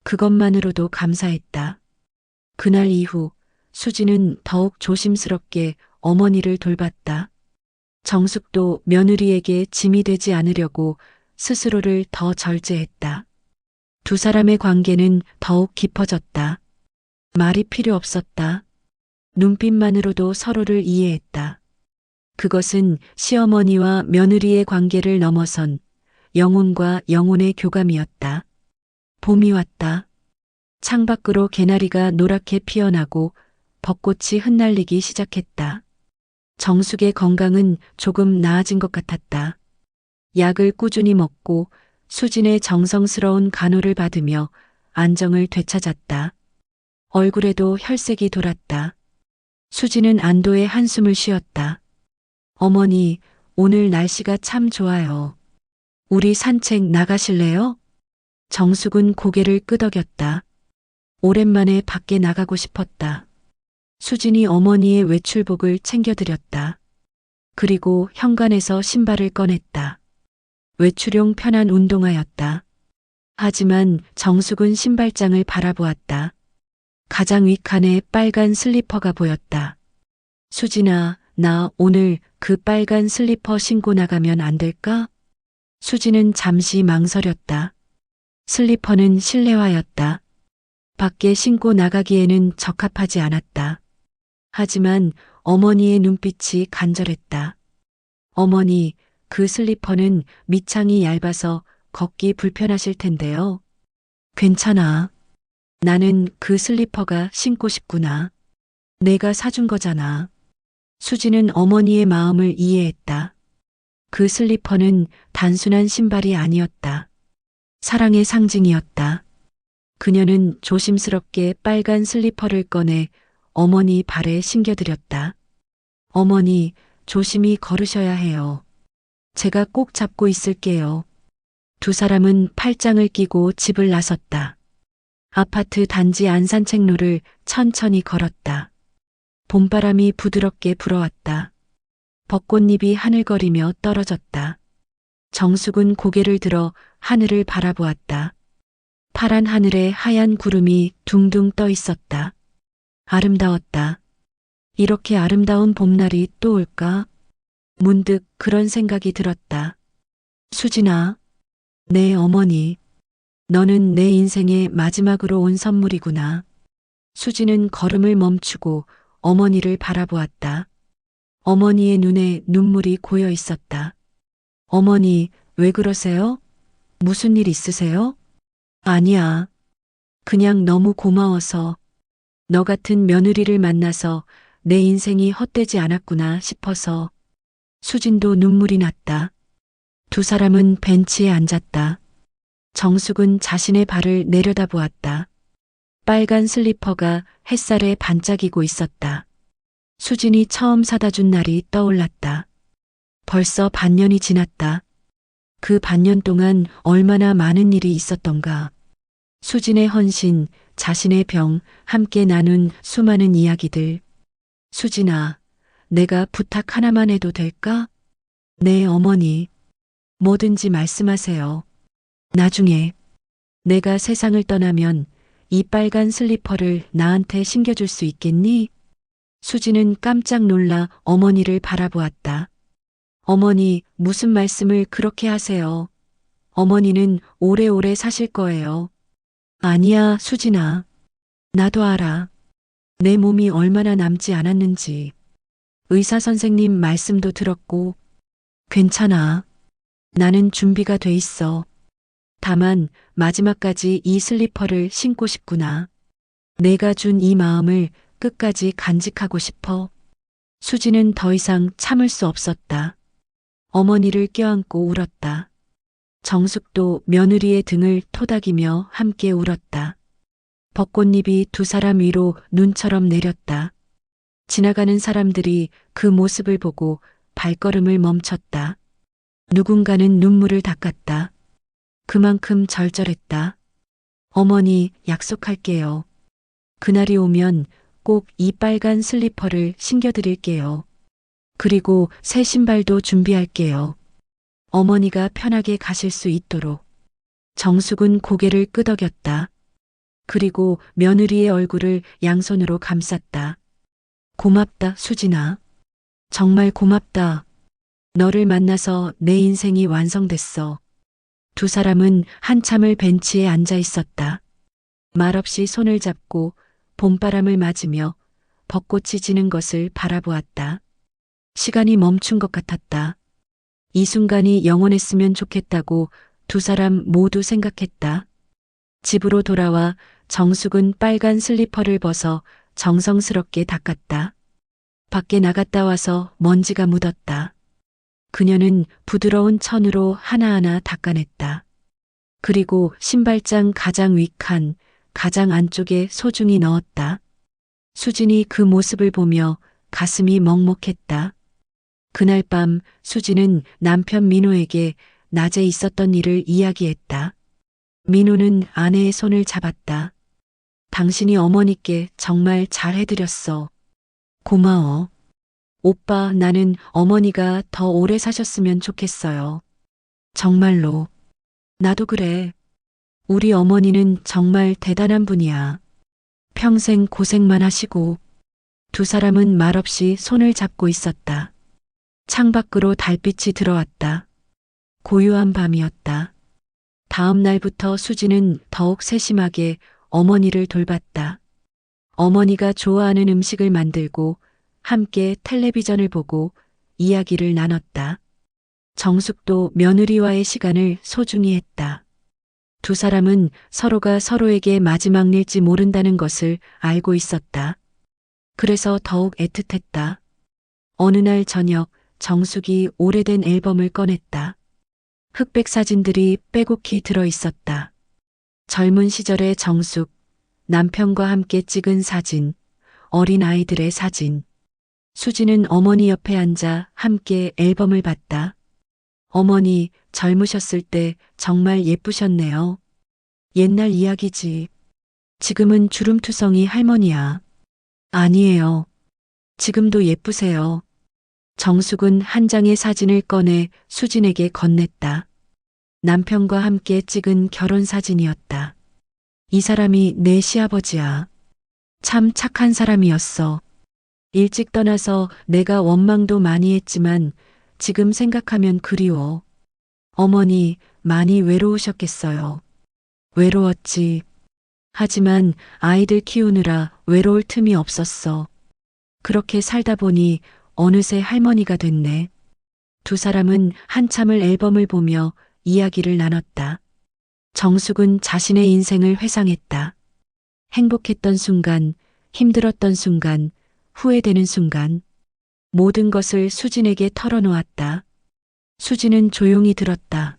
그것만으로도 감사했다. 그날 이후 수진은 더욱 조심스럽게 어머니를 돌봤다. 정숙도 며느리에게 짐이 되지 않으려고 스스로를 더 절제했다. 두 사람의 관계는 더욱 깊어졌다. 말이 필요 없었다. 눈빛만으로도 서로를 이해했다. 그것은 시어머니와 며느리의 관계를 넘어선 영혼과 영혼의 교감이었다. 봄이 왔다. 창밖으로 개나리가 노랗게 피어나고 벚꽃이 흩날리기 시작했다. 정숙의 건강은 조금 나아진 것 같았다. 약을 꾸준히 먹고 수진의 정성스러운 간호를 받으며 안정을 되찾았다. 얼굴에도 혈색이 돌았다. 수진은 안도의 한숨을 쉬었다. 어머니, 오늘 날씨가 참 좋아요. 우리 산책 나가실래요? 정숙은 고개를 끄덕였다. 오랜만에 밖에 나가고 싶었다. 수진이 어머니의 외출복을 챙겨드렸다. 그리고 현관에서 신발을 꺼냈다. 외출용 편한 운동화였다. 하지만 정숙은 신발장을 바라보았다. 가장 윗칸에 빨간 슬리퍼가 보였다. 수진아, 나 오늘 그 빨간 슬리퍼 신고 나가면 안 될까? 수진은 잠시 망설였다. 슬리퍼는 실내화였다. 밖에 신고 나가기에는 적합하지 않았다. 하지만 어머니의 눈빛이 간절했다. 어머니, 그 슬리퍼는 밑창이 얇아서 걷기 불편하실 텐데요. 괜찮아. 나는 그 슬리퍼가 신고 싶구나. 내가 사준 거잖아. 수지는 어머니의 마음을 이해했다. 그 슬리퍼는 단순한 신발이 아니었다. 사랑의 상징이었다. 그녀는 조심스럽게 빨간 슬리퍼를 꺼내 어머니 발에 신겨드렸다. 어머니, 조심히 걸으셔야 해요. 제가 꼭 잡고 있을게요. 두 사람은 팔짱을 끼고 집을 나섰다. 아파트 단지 안산책로를 천천히 걸었다. 봄바람이 부드럽게 불어왔다. 벚꽃잎이 하늘거리며 떨어졌다. 정숙은 고개를 들어 하늘을 바라보았다. 파란 하늘에 하얀 구름이 둥둥 떠 있었다. 아름다웠다. 이렇게 아름다운 봄날이 또 올까? 문득 그런 생각이 들었다. 수진아, 내 어머니, 너는 내 인생의 마지막으로 온 선물이구나. 수진은 걸음을 멈추고 어머니를 바라보았다. 어머니의 눈에 눈물이 고여 있었다. 어머니, 왜 그러세요? 무슨 일 있으세요? 아니야. 그냥 너무 고마워서 너 같은 며느리를 만나서 내 인생이 헛되지 않았구나 싶어서. 수진도 눈물이 났다. 두 사람은 벤치에 앉았다. 정숙은 자신의 발을 내려다보았다. 빨간 슬리퍼가 햇살에 반짝이고 있었다. 수진이 처음 사다 준 날이 떠올랐다. 벌써 반년이 지났다. 그 반년 동안 얼마나 많은 일이 있었던가. 수진의 헌신, 자신의 병, 함께 나눈 수많은 이야기들. 수진아, 내가 부탁 하나만 해도 될까? 네, 어머니. 뭐든지 말씀하세요. 나중에 내가 세상을 떠나면 이 빨간 슬리퍼를 나한테 신겨줄 수 있겠니? 수지는 깜짝 놀라 어머니를 바라보았다. 어머니, 무슨 말씀을 그렇게 하세요? 어머니는 오래오래 사실 거예요. 아니야, 수진아. 나도 알아. 내 몸이 얼마나 남지 않았는지. 의사 선생님 말씀도 들었고. 괜찮아. 나는 준비가 돼 있어. 다만 마지막까지 이 슬리퍼를 신고 싶구나. 내가 준 이 마음을 끝까지 간직하고 싶어. 수지는 더 이상 참을 수 없었다. 어머니를 껴안고 울었다. 정숙도 며느리의 등을 토닥이며 함께 울었다. 벚꽃잎이 두 사람 위로 눈처럼 내렸다. 지나가는 사람들이 그 모습을 보고 발걸음을 멈췄다. 누군가는 눈물을 닦았다. 그만큼 절절했다. 어머니, 약속할게요. 그날이 오면 꼭 이 빨간 슬리퍼를 신겨드릴게요. 그리고 새 신발도 준비할게요. 어머니가 편하게 가실 수 있도록. 정숙은 고개를 끄덕였다. 그리고 며느리의 얼굴을 양손으로 감쌌다. 고맙다, 수진아. 정말 고맙다. 너를 만나서 내 인생이 완성됐어. 두 사람은 한참을 벤치에 앉아 있었다. 말없이 손을 잡고 봄바람을 맞으며 벚꽃이 지는 것을 바라보았다. 시간이 멈춘 것 같았다. 이 순간이 영원했으면 좋겠다고 두 사람 모두 생각했다. 집으로 돌아와 정숙은 빨간 슬리퍼를 벗어 정성스럽게 닦았다. 밖에 나갔다 와서 먼지가 묻었다. 그녀는 부드러운 천으로 하나하나 닦아냈다. 그리고 신발장 가장 윗칸, 가장 안쪽에 소중히 넣었다. 수진이 그 모습을 보며 가슴이 먹먹했다. 그날 밤 수진은 남편 민호에게 낮에 있었던 일을 이야기했다. 민호는 아내의 손을 잡았다. 당신이 어머니께 정말 잘해드렸어. 고마워. 오빠, 나는 어머니가 더 오래 사셨으면 좋겠어요. 정말로. 나도 그래. 우리 어머니는 정말 대단한 분이야. 평생 고생만 하시고. 두 사람은 말없이 손을 잡고 있었다. 창밖으로 달빛이 들어왔다. 고요한 밤이었다. 다음 날부터 수지는 더욱 세심하게 어머니를 돌봤다. 어머니가 좋아하는 음식을 만들고 함께 텔레비전을 보고 이야기를 나눴다. 정숙도 며느리와의 시간을 소중히 했다. 두 사람은 서로가 서로에게 마지막 일지 모른다는 것을 알고 있었다. 그래서 더욱 애틋했다. 어느 날 저녁 정숙이 오래된 앨범을 꺼냈다. 흑백 사진들이 빼곡히 들어 있었다. 젊은 시절의 정숙, 남편과 함께 찍은 사진, 어린 아이들의 사진. 수지는 어머니 옆에 앉아 함께 앨범을 봤다. 어머니, 젊으셨을 때 정말 예쁘셨네요. 옛날 이야기지. 지금은 주름투성이 할머니야. 아니에요. 지금도 예쁘세요. 정숙은 한 장의 사진을 꺼내 수진에게 건넸다. 남편과 함께 찍은 결혼 사진이었다. 이 사람이 내 시아버지야. 참 착한 사람이었어. 일찍 떠나서 내가 원망도 많이 했지만 지금 생각하면 그리워. 어머니 많이 외로우셨겠어요. 외로웠지. 하지만 아이들 키우느라 외로울 틈이 없었어. 그렇게 살다 보니 어느새 할머니가 됐네. 두 사람은 한참을 앨범을 보며 이야기를 나눴다. 정숙은 자신의 인생을 회상했다. 행복했던 순간, 힘들었던 순간, 후회되는 순간, 모든 것을 수진에게 털어놓았다. 수진은 조용히 들었다.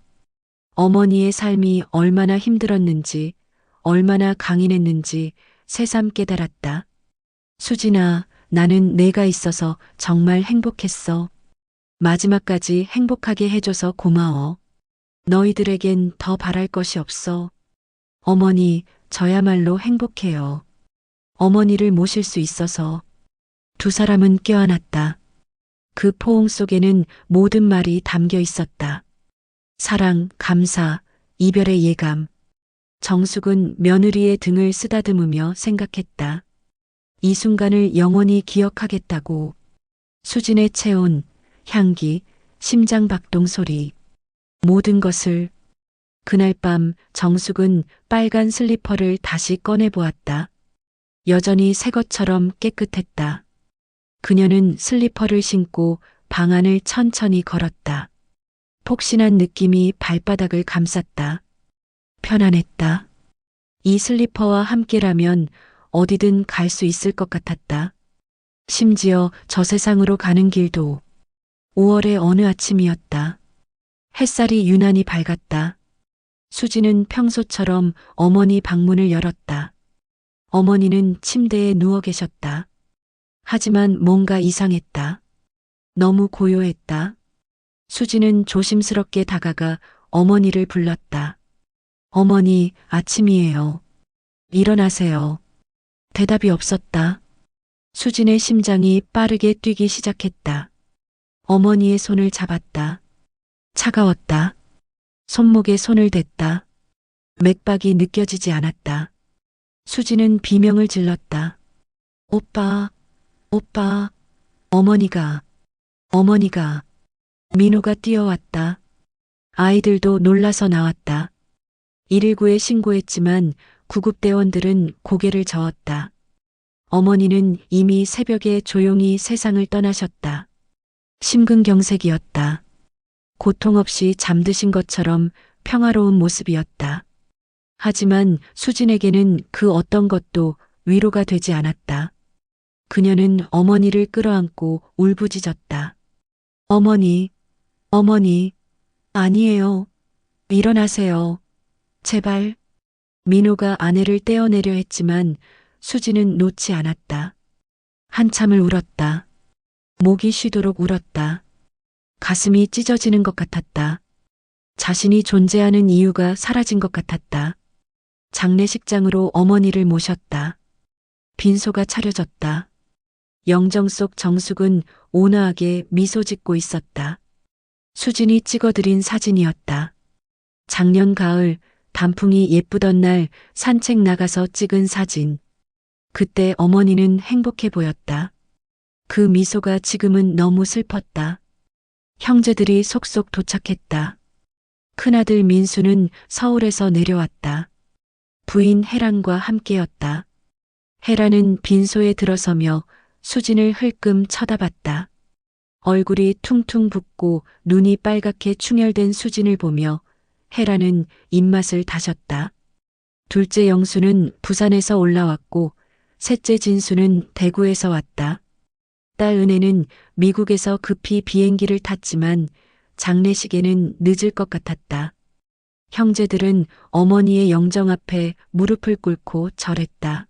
어머니의 삶이 얼마나 힘들었는지, 얼마나 강인했는지 새삼 깨달았다. 수진아, 나는 내가 있어서 정말 행복했어. 마지막까지 행복하게 해줘서 고마워. 너희들에겐 더 바랄 것이 없어. 어머니, 저야말로 행복해요. 어머니를 모실 수 있어서. 두 사람은 껴안았다. 그 포옹 속에는 모든 말이 담겨 있었다. 사랑, 감사, 이별의 예감. 정숙은 며느리의 등을 쓰다듬으며 생각했다. 이 순간을 영원히 기억하겠다고. 수진의 체온, 향기, 심장 박동 소리. 모든 것을. 그날 밤 정숙은 빨간 슬리퍼를 다시 꺼내 보았다. 여전히 새 것처럼 깨끗했다. 그녀는 슬리퍼를 신고 방 안을 천천히 걸었다. 폭신한 느낌이 발바닥을 감쌌다. 편안했다. 이 슬리퍼와 함께라면 어디든 갈 수 있을 것 같았다. 심지어 저 세상으로 가는 길도. 5월의 어느 아침이었다. 햇살이 유난히 밝았다. 수지는 평소처럼 어머니 방문을 열었다. 어머니는 침대에 누워 계셨다. 하지만 뭔가 이상했다. 너무 고요했다. 수지는 조심스럽게 다가가 어머니를 불렀다. 어머니, 아침이에요. 일어나세요. 대답이 없었다. 수진의 심장이 빠르게 뛰기 시작했다. 어머니의 손을 잡았다. 차가웠다. 손목에 손을 댔다. 맥박이 느껴지지 않았다. 수지는 비명을 질렀다. 오빠, 오빠, 어머니가. 민호가 뛰어왔다. 아이들도 놀라서 나왔다. 119에 신고했지만 구급대원들은 고개를 저었다. 어머니는 이미 새벽에 조용히 세상을 떠나셨다. 심근경색이었다. 고통 없이 잠드신 것처럼 평화로운 모습이었다. 하지만 수진에게는 그 어떤 것도 위로가 되지 않았다. 그녀는 어머니를 끌어안고 울부짖었다. 어머니, 아니에요. 일어나세요. 제발. 민호가 아내를 떼어내려 했지만 수지는 놓지 않았다. 한참을 울었다. 목이 쉬도록 울었다. 가슴이 찢어지는 것 같았다. 자신이 존재하는 이유가 사라진 것 같았다. 장례식장으로 어머니를 모셨다. 빈소가 차려졌다. 영정 속 정숙은 온화하게 미소 짓고 있었다. 수진이 찍어드린 사진이었다. 작년 가을 단풍이 예쁘던 날 산책 나가서 찍은 사진. 그때 어머니는 행복해 보였다. 그 미소가 지금은 너무 슬펐다. 형제들이 속속 도착했다. 큰아들 민수는 서울에서 내려왔다. 부인 혜란과 함께였다. 혜란은 빈소에 들어서며 수진을 흘끔 쳐다봤다. 얼굴이 퉁퉁 붓고 눈이 빨갛게 충혈된 수진을 보며 혜란은 입맛을 다셨다. 둘째 영수는 부산에서 올라왔고 셋째 진수는 대구에서 왔다. 딸 은혜는 미국에서 급히 비행기를 탔지만 장례식에는 늦을 것 같았다. 형제들은 어머니의 영정 앞에 무릎을 꿇고 절했다.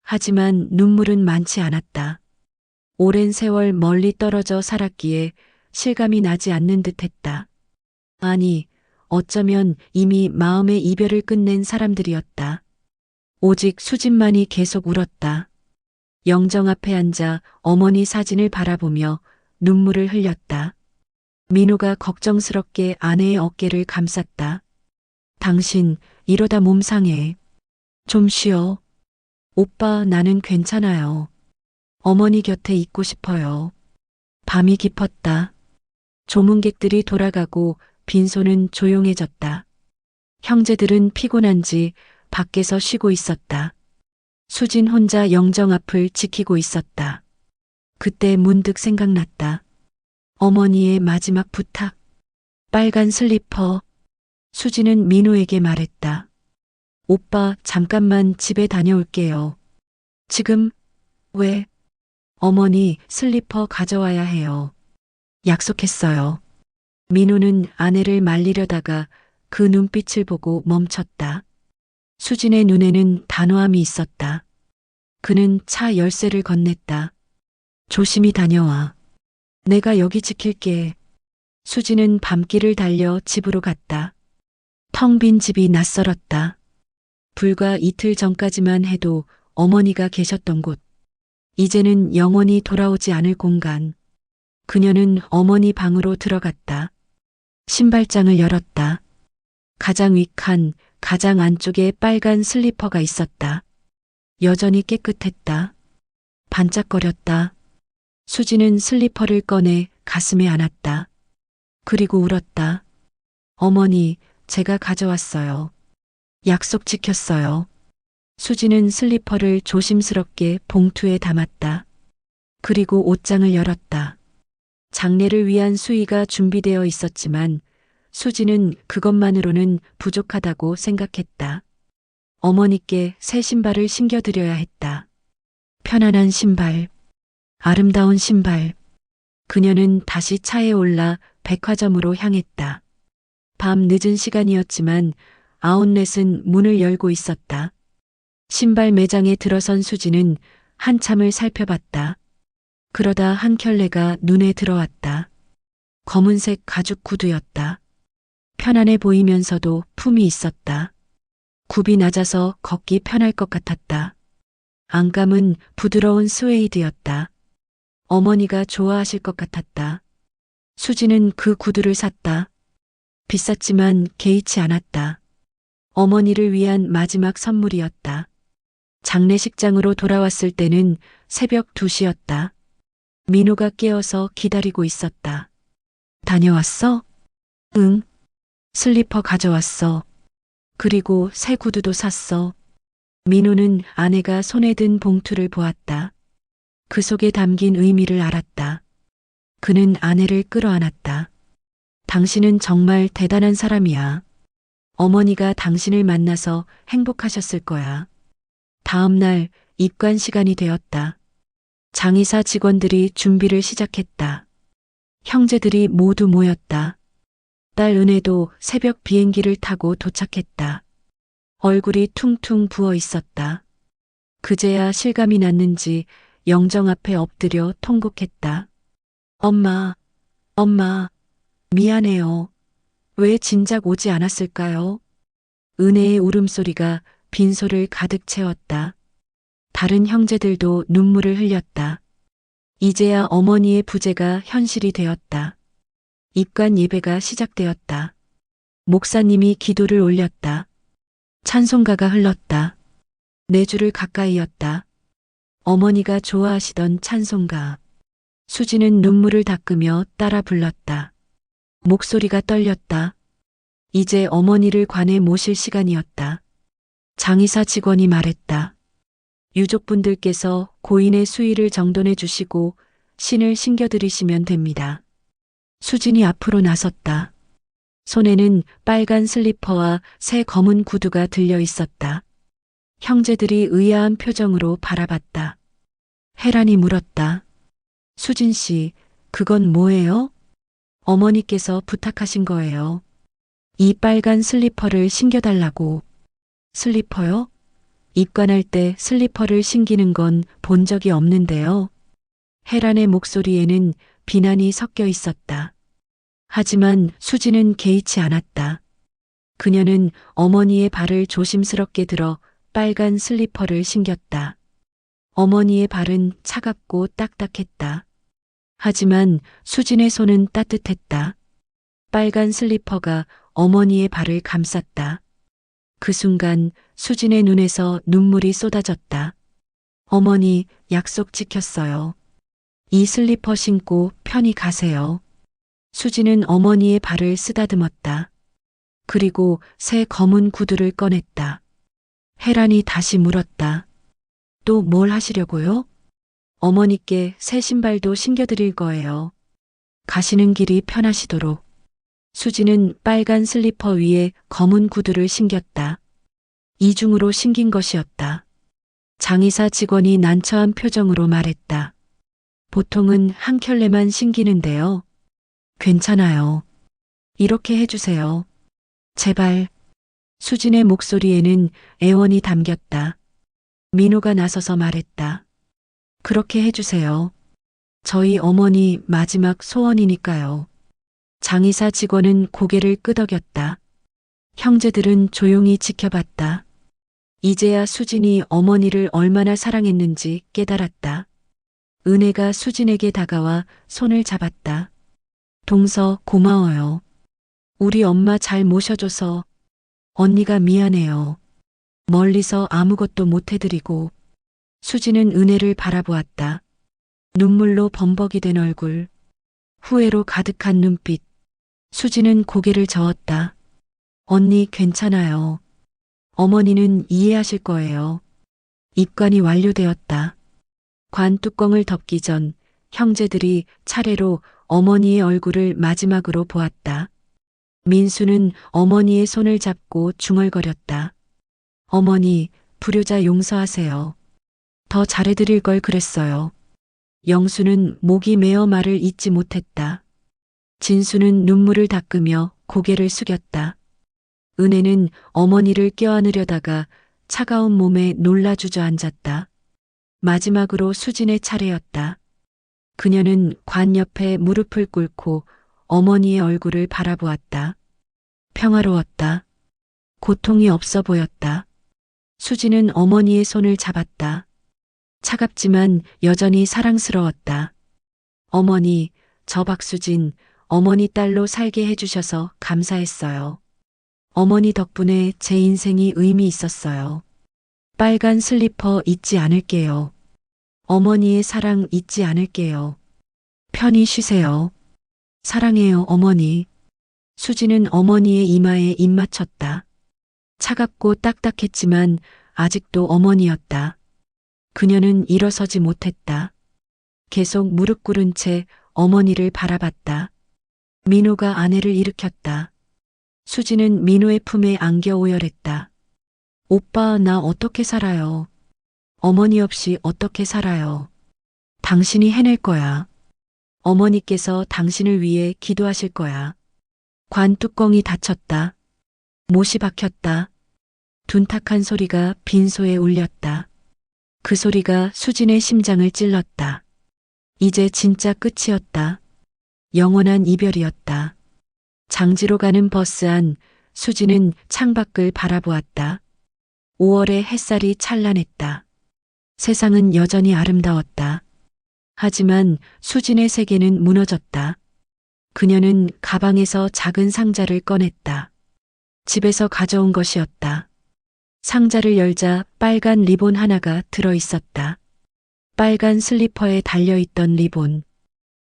하지만 눈물은 많지 않았다. 오랜 세월 멀리 떨어져 살았기에 실감이 나지 않는 듯했다. 아니, 어쩌면 이미 마음의 이별을 끝낸 사람들이었다. 오직 수진만이 계속 울었다. 영정 앞에 앉아 어머니 사진을 바라보며 눈물을 흘렸다. 민호가 걱정스럽게 아내의 어깨를 감쌌다. 당신 이러다 몸 상해. 좀 쉬어. 오빠 나는 괜찮아요. 어머니 곁에 있고 싶어요. 밤이 깊었다. 조문객들이 돌아가고 빈소는 조용해졌다. 형제들은 피곤한지 밖에서 쉬고 있었다. 수진 혼자 영정 앞을 지키고 있었다. 그때 문득 생각났다. 어머니의 마지막 부탁. 빨간 슬리퍼. 수진은 민호에게 말했다. 오빠 잠깐만 집에 다녀올게요. 지금? 왜? 어머니 슬리퍼 가져와야 해요. 약속했어요. 민호는 아내를 말리려다가 그 눈빛을 보고 멈췄다. 수진의 눈에는 단호함이 있었다. 그는 차 열쇠를 건넸다. 조심히 다녀와. 내가 여기 지킬게. 수진은 밤길을 달려 집으로 갔다. 텅 빈 집이 낯설었다. 불과 이틀 전까지만 해도 어머니가 계셨던 곳. 이제는 영원히 돌아오지 않을 공간. 그녀는 어머니 방으로 들어갔다. 신발장을 열었다. 가장 윗칸, 가장 안쪽에 빨간 슬리퍼가 있었다. 여전히 깨끗했다. 반짝거렸다. 수지는 슬리퍼를 꺼내 가슴에 안았다. 그리고 울었다. 어머니, 제가 가져왔어요. 약속 지켰어요. 수지는 슬리퍼를 조심스럽게 봉투에 담았다. 그리고 옷장을 열었다. 장례를 위한 수의가 준비되어 있었지만 수지는 그것만으로는 부족하다고 생각했다. 어머니께 새 신발을 신겨드려야 했다. 편안한 신발, 아름다운 신발. 그녀는 다시 차에 올라 백화점으로 향했다. 밤 늦은 시간이었지만 아웃렛은 문을 열고 있었다. 신발 매장에 들어선 수지는 한참을 살펴봤다. 그러다 한 켤레가 눈에 들어왔다. 검은색 가죽 구두였다. 편안해 보이면서도 품이 있었다. 굽이 낮아서 걷기 편할 것 같았다. 안감은 부드러운 스웨이드였다. 어머니가 좋아하실 것 같았다. 수지는 그 구두를 샀다. 비쌌지만 개의치 않았다. 어머니를 위한 마지막 선물이었다. 장례식장으로 돌아왔을 때는 새벽 2시였다. 민호가 깨어서 기다리고 있었다. 다녀왔어? 응. 슬리퍼 가져왔어. 그리고 새 구두도 샀어. 민호는 아내가 손에 든 봉투를 보았다. 그 속에 담긴 의미를 알았다. 그는 아내를 끌어안았다. 당신은 정말 대단한 사람이야. 어머니가 당신을 만나서 행복하셨을 거야. 다음 날 입관 시간이 되었다. 장의사 직원들이 준비를 시작했다. 형제들이 모두 모였다. 딸 은혜도 새벽 비행기를 타고 도착했다. 얼굴이 퉁퉁 부어 있었다. 그제야 실감이 났는지 영정 앞에 엎드려 통곡했다. 엄마, 엄마, 미안해요. 왜 진작 오지 않았을까요? 은혜의 울음소리가 빈소를 가득 채웠다. 다른 형제들도 눈물을 흘렸다. 이제야 어머니의 부재가 현실이 되었다. 입관 예배가 시작되었다. 목사님이 기도를 올렸다. 찬송가가 흘렀다. 네 줄을 가까이였다. 어머니가 좋아하시던 찬송가. 수지는 눈물을 닦으며 따라 불렀다. 목소리가 떨렸다. 이제 어머니를 관에 모실 시간이었다. 장의사 직원이 말했다. 유족분들께서 고인의 수의를 정돈해 주시고 신을 신겨드리시면 됩니다. 수진이 앞으로 나섰다. 손에는 빨간 슬리퍼와 새 검은 구두가 들려 있었다. 형제들이 의아한 표정으로 바라봤다. 혜란이 물었다. 수진 씨, 그건 뭐예요? 어머니께서 부탁하신 거예요. 이 빨간 슬리퍼를 신겨달라고. 슬리퍼요? 입관할 때 슬리퍼를 신기는 건 본 적이 없는데요. 혜란의 목소리에는 비난이 섞여 있었다. 하지만 수지는 개의치 않았다. 그녀는 어머니의 발을 조심스럽게 들어 빨간 슬리퍼를 신겼다. 어머니의 발은 차갑고 딱딱했다. 하지만 수진의 손은 따뜻했다. 빨간 슬리퍼가 어머니의 발을 감쌌다. 그 순간 수진의 눈에서 눈물이 쏟아졌다. 어머니, 약속 지켰어요. 이 슬리퍼 신고 편히 가세요. 수진은 어머니의 발을 쓰다듬었다. 그리고 새 검은 구두를 꺼냈다. 혜란이 다시 물었다. 또 뭘 하시려고요? 어머니께 새 신발도 신겨드릴 거예요. 가시는 길이 편하시도록. 수지는 빨간 슬리퍼 위에 검은 구두를 신겼다. 이중으로 신긴 것이었다. 장의사 직원이 난처한 표정으로 말했다. 보통은 한 켤레만 신기는데요. 괜찮아요. 이렇게 해주세요. 제발. 수진의 목소리에는 애원이 담겼다. 민호가 나서서 말했다. 그렇게 해주세요. 저희 어머니 마지막 소원이니까요. 장의사 직원은 고개를 끄덕였다. 형제들은 조용히 지켜봤다. 이제야 수진이 어머니를 얼마나 사랑했는지 깨달았다. 은혜가 수진에게 다가와 손을 잡았다. 동서 고마워요. 우리 엄마 잘 모셔줘서. 언니가 미안해요. 멀리서 아무것도 못 해드리고. 수진은 은혜를 바라보았다. 눈물로 범벅이 된 얼굴. 후회로 가득한 눈빛. 수진은 고개를 저었다. 언니 괜찮아요. 어머니는 이해하실 거예요. 입관이 완료되었다. 관 뚜껑을 덮기 전 형제들이 차례로 어머니의 얼굴을 마지막으로 보았다. 민수는 어머니의 손을 잡고 중얼거렸다. 어머니, 불효자 용서하세요. 더 잘해드릴 걸 그랬어요. 영수는 목이 메어 말을 잇지 못했다. 진수는 눈물을 닦으며 고개를 숙였다. 은혜는 어머니를 껴안으려다가 차가운 몸에 놀라 주저앉았다. 마지막으로 수진의 차례였다. 그녀는 관 옆에 무릎을 꿇고 어머니의 얼굴을 바라보았다. 평화로웠다. 고통이 없어 보였다. 수진은 어머니의 손을 잡았다. 차갑지만 여전히 사랑스러웠다. 어머니, 저 박수진, 어머니 딸로 살게 해주셔서 감사했어요. 어머니 덕분에 제 인생이 의미 있었어요. 빨간 슬리퍼 잊지 않을게요. 어머니의 사랑 잊지 않을게요. 편히 쉬세요. 사랑해요, 어머니. 수지는 어머니의 이마에 입 맞췄다. 차갑고 딱딱했지만 아직도 어머니였다. 그녀는 일어서지 못했다. 계속 무릎 꿇은 채 어머니를 바라봤다. 민호가 아내를 일으켰다. 수지는 민호의 품에 안겨 오열했다. 오빠, 나 어떻게 살아요? 어머니 없이 어떻게 살아요? 당신이 해낼 거야. 어머니께서 당신을 위해 기도하실 거야. 관 뚜껑이 닫혔다. 못이 박혔다. 둔탁한 소리가 빈소에 울렸다. 그 소리가 수진의 심장을 찔렀다. 이제 진짜 끝이었다. 영원한 이별이었다. 장지로 가는 버스 안 수진은 창밖을 바라보았다. 5월의 햇살이 찬란했다. 세상은 여전히 아름다웠다. 하지만 수진의 세계는 무너졌다. 그녀는 가방에서 작은 상자를 꺼냈다. 집에서 가져온 것이었다. 상자를 열자 빨간 리본 하나가 들어 있었다. 빨간 슬리퍼에 달려있던 리본.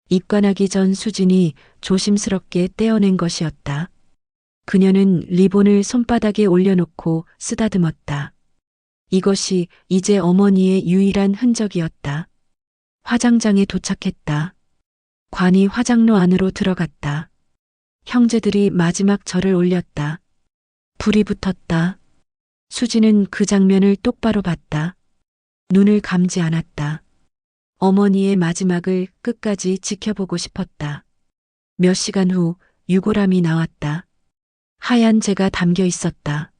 입관하기 전 수진이 조심스럽게 떼어낸 것이었다. 그녀는 리본을 손바닥에 올려놓고 쓰다듬었다. 이것이 이제 어머니의 유일한 흔적이었다. 화장장에 도착했다. 관이 화장로 안으로 들어갔다. 형제들이 마지막 절을 올렸다. 불이 붙었다. 수지는 그 장면을 똑바로 봤다. 눈을 감지 않았다. 어머니의 마지막을 끝까지 지켜보고 싶었다. 몇 시간 후 유골함이 나왔다. 하얀 재가 담겨 있었다.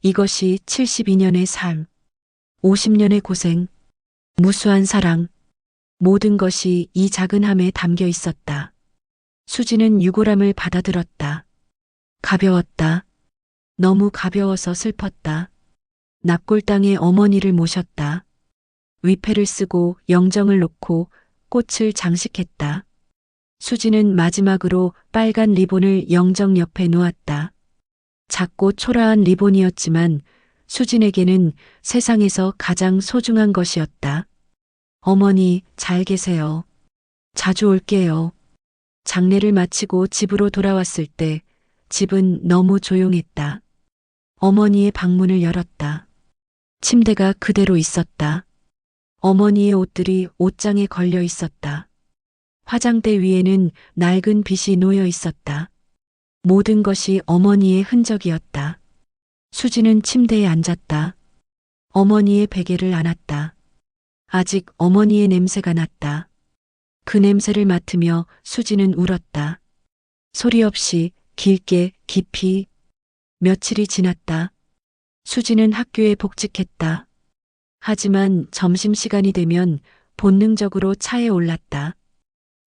이것이 72년의 삶, 50년의 고생, 무수한 사랑, 모든 것이 이 작은 함에 담겨 있었다. 수지는 유골함을 받아들었다. 가벼웠다. 너무 가벼워서 슬펐다. 납골당에 어머니를 모셨다. 위패를 쓰고 영정을 놓고 꽃을 장식했다. 수지는 마지막으로 빨간 리본을 영정 옆에 놓았다. 작고 초라한 리본이었지만 수진에게는 세상에서 가장 소중한 것이었다. 어머니, 잘 계세요. 자주 올게요. 장례를 마치고 집으로 돌아왔을 때 집은 너무 조용했다. 어머니의 방문을 열었다. 침대가 그대로 있었다. 어머니의 옷들이 옷장에 걸려 있었다. 화장대 위에는 낡은 빗이 놓여 있었다. 모든 것이 어머니의 흔적이었다. 수지는 침대에 앉았다. 어머니의 베개를 안았다. 아직 어머니의 냄새가 났다. 그 냄새를 맡으며 수지는 울었다. 소리 없이 길게 깊이. 며칠이 지났다. 수지는 학교에 복직했다. 하지만 점심시간이 되면 본능적으로 차에 올랐다.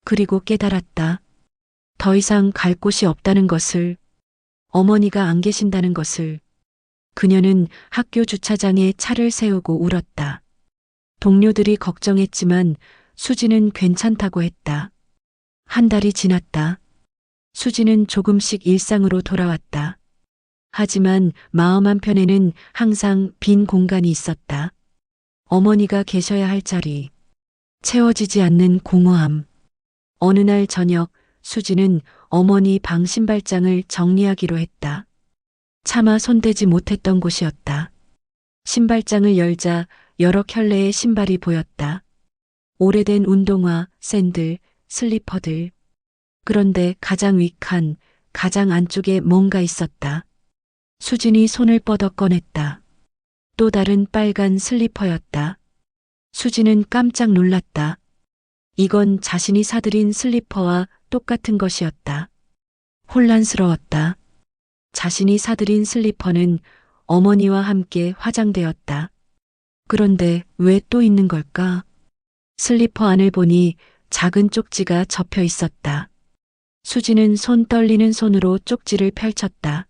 그리고 깨달았다. 더 이상 갈 곳이 없다는 것을, 어머니가 안 계신다는 것을. 그녀는 학교 주차장에 차를 세우고 울었다. 동료들이 걱정했지만 수지는 괜찮다고 했다. 한 달이 지났다. 수지는 조금씩 일상으로 돌아왔다. 하지만 마음 한편에는 항상 빈 공간이 있었다. 어머니가 계셔야 할 자리. 채워지지 않는 공허함. 어느 날 저녁 수지는 어머니 방 신발장을 정리하기로 했다. 차마 손대지 못했던 곳이었다. 신발장을 열자 여러 켤레의 신발이 보였다. 오래된 운동화, 샌들, 슬리퍼들. 그런데 가장 윗칸, 가장 안쪽에 뭔가 있었다. 수진이 손을 뻗어 꺼냈다. 또 다른 빨간 슬리퍼였다. 수지는 깜짝 놀랐다. 이건 자신이 사들인 슬리퍼와 똑같은 것이었다. 혼란스러웠다. 자신이 사들인 슬리퍼는 어머니와 함께 화장되었다. 그런데 왜 또 있는 걸까? 슬리퍼 안을 보니 작은 쪽지가 접혀 있었다. 수지는 손 떨리는 손으로 쪽지를 펼쳤다.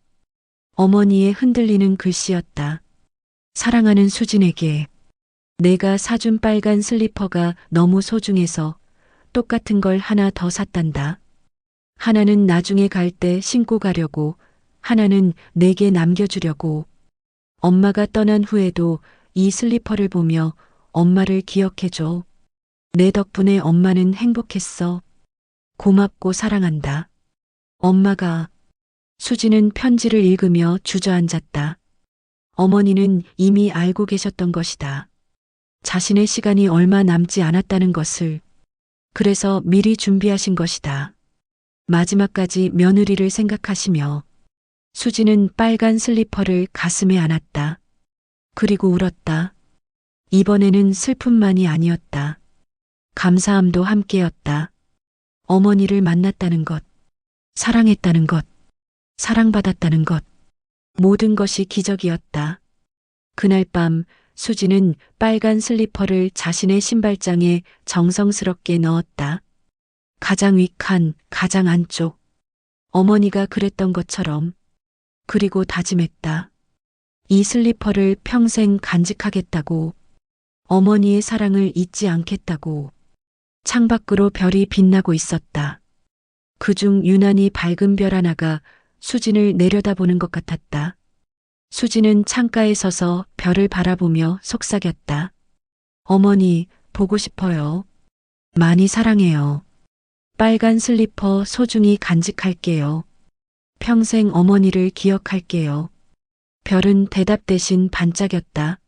어머니의 흔들리는 글씨였다. 사랑하는 수진에게 내가 사준 빨간 슬리퍼가 너무 소중해서 똑같은 걸 하나 더 샀단다. 하나는 나중에 갈 때 신고 가려고, 하나는 내게 남겨주려고. 엄마가 떠난 후에도 이 슬리퍼를 보며 엄마를 기억해줘. 내 덕분에 엄마는 행복했어. 고맙고 사랑한다. 엄마가. 수지는 편지를 읽으며 주저앉았다. 어머니는 이미 알고 계셨던 것이다. 자신의 시간이 얼마 남지 않았다는 것을. 그래서 미리 준비하신 것이다. 마지막까지 며느리를 생각하시며. 수지는 빨간 슬리퍼를 가슴에 안았다. 그리고 울었다. 이번에는 슬픔만이 아니었다. 감사함도 함께였다. 어머니를 만났다는 것, 사랑했다는 것, 사랑받았다는 것. 모든 것이 기적이었다. 그날 밤 수지는 빨간 슬리퍼를 자신의 신발장에 정성스럽게 넣었다. 가장 윗칸, 가장 안쪽. 어머니가 그랬던 것처럼. 그리고 다짐했다. 이 슬리퍼를 평생 간직하겠다고. 어머니의 사랑을 잊지 않겠다고. 창밖으로 별이 빛나고 있었다. 그중 유난히 밝은 별 하나가 수진을 내려다보는 것 같았다. 수진은 창가에 서서 별을 바라보며 속삭였다. 어머니, 보고 싶어요. 많이 사랑해요. 빨간 슬리퍼 소중히 간직할게요. 평생 어머니를 기억할게요. 별은 대답 대신 반짝였다.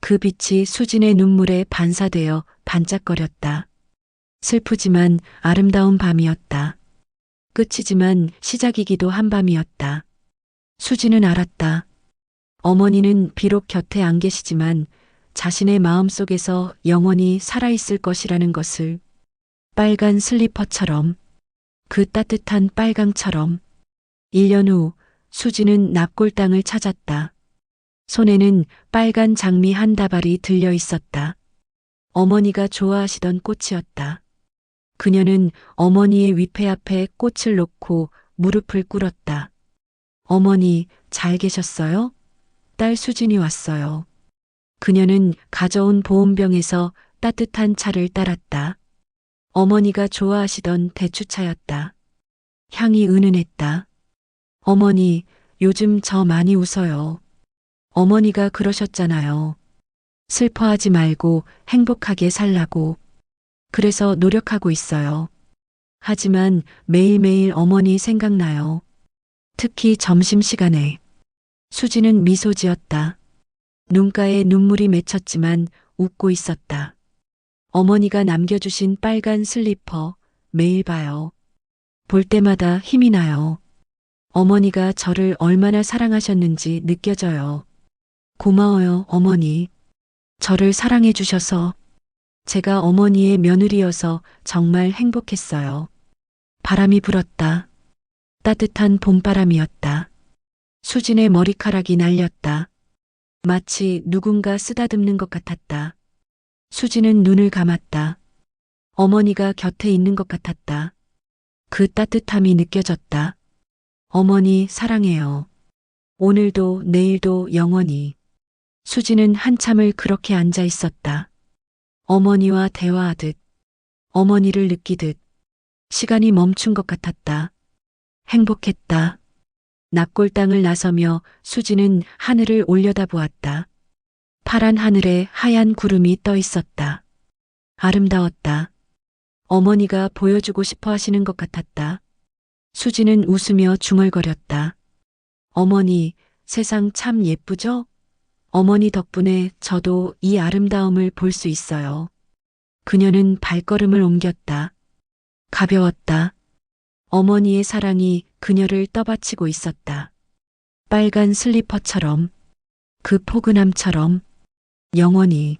그 빛이 수진의 눈물에 반사되어 반짝거렸다. 슬프지만 아름다운 밤이었다. 끝이지만 시작이기도 한 밤이었다. 수진은 알았다. 어머니는 비록 곁에 안 계시지만 자신의 마음속에서 영원히 살아있을 것이라는 것을. 빨간 슬리퍼처럼, 그 따뜻한 빨강처럼. 1년 후 수진은 납골당을 찾았다. 손에는 빨간 장미 한 다발이 들려 있었다. 어머니가 좋아하시던 꽃이었다. 그녀는 어머니의 위패 앞에 꽃을 놓고 무릎을 꿇었다. 어머니, 잘 계셨어요? 딸 수진이 왔어요. 그녀는 가져온 보온병에서 따뜻한 차를 따랐다. 어머니가 좋아하시던 대추차였다. 향이 은은했다. 어머니, 요즘 저 많이 웃어요. 어머니가 그러셨잖아요. 슬퍼하지 말고 행복하게 살라고. 그래서 노력하고 있어요. 하지만 매일매일 어머니 생각나요. 특히 점심시간에. 수지는 미소 지었다. 눈가에 눈물이 맺혔지만 웃고 있었다. 어머니가 남겨주신 빨간 슬리퍼 매일 봐요. 볼 때마다 힘이 나요. 어머니가 저를 얼마나 사랑하셨는지 느껴져요. 고마워요, 어머니. 저를 사랑해 주셔서. 제가 어머니의 며느리여서 정말 행복했어요. 바람이 불었다. 따뜻한 봄바람이었다. 수진의 머리카락이 날렸다. 마치 누군가 쓰다듬는 것 같았다. 수진은 눈을 감았다. 어머니가 곁에 있는 것 같았다. 그 따뜻함이 느껴졌다. 어머니 사랑해요. 오늘도 내일도 영원히. 수진은 한참을 그렇게 앉아 있었다. 어머니와 대화하듯, 어머니를 느끼듯. 시간이 멈춘 것 같았다. 행복했다. 납골당을 나서며 수진은 하늘을 올려다보았다. 파란 하늘에 하얀 구름이 떠 있었다. 아름다웠다. 어머니가 보여주고 싶어 하시는 것 같았다. 수진은 웃으며 중얼거렸다. 어머니, 세상 참 예쁘죠? 어머니 덕분에 저도 이 아름다움을 볼 수 있어요. 그녀는 발걸음을 옮겼다. 가벼웠다. 어머니의 사랑이 그녀를 떠받치고 있었다. 빨간 슬리퍼처럼, 그 포근함처럼, 영원히.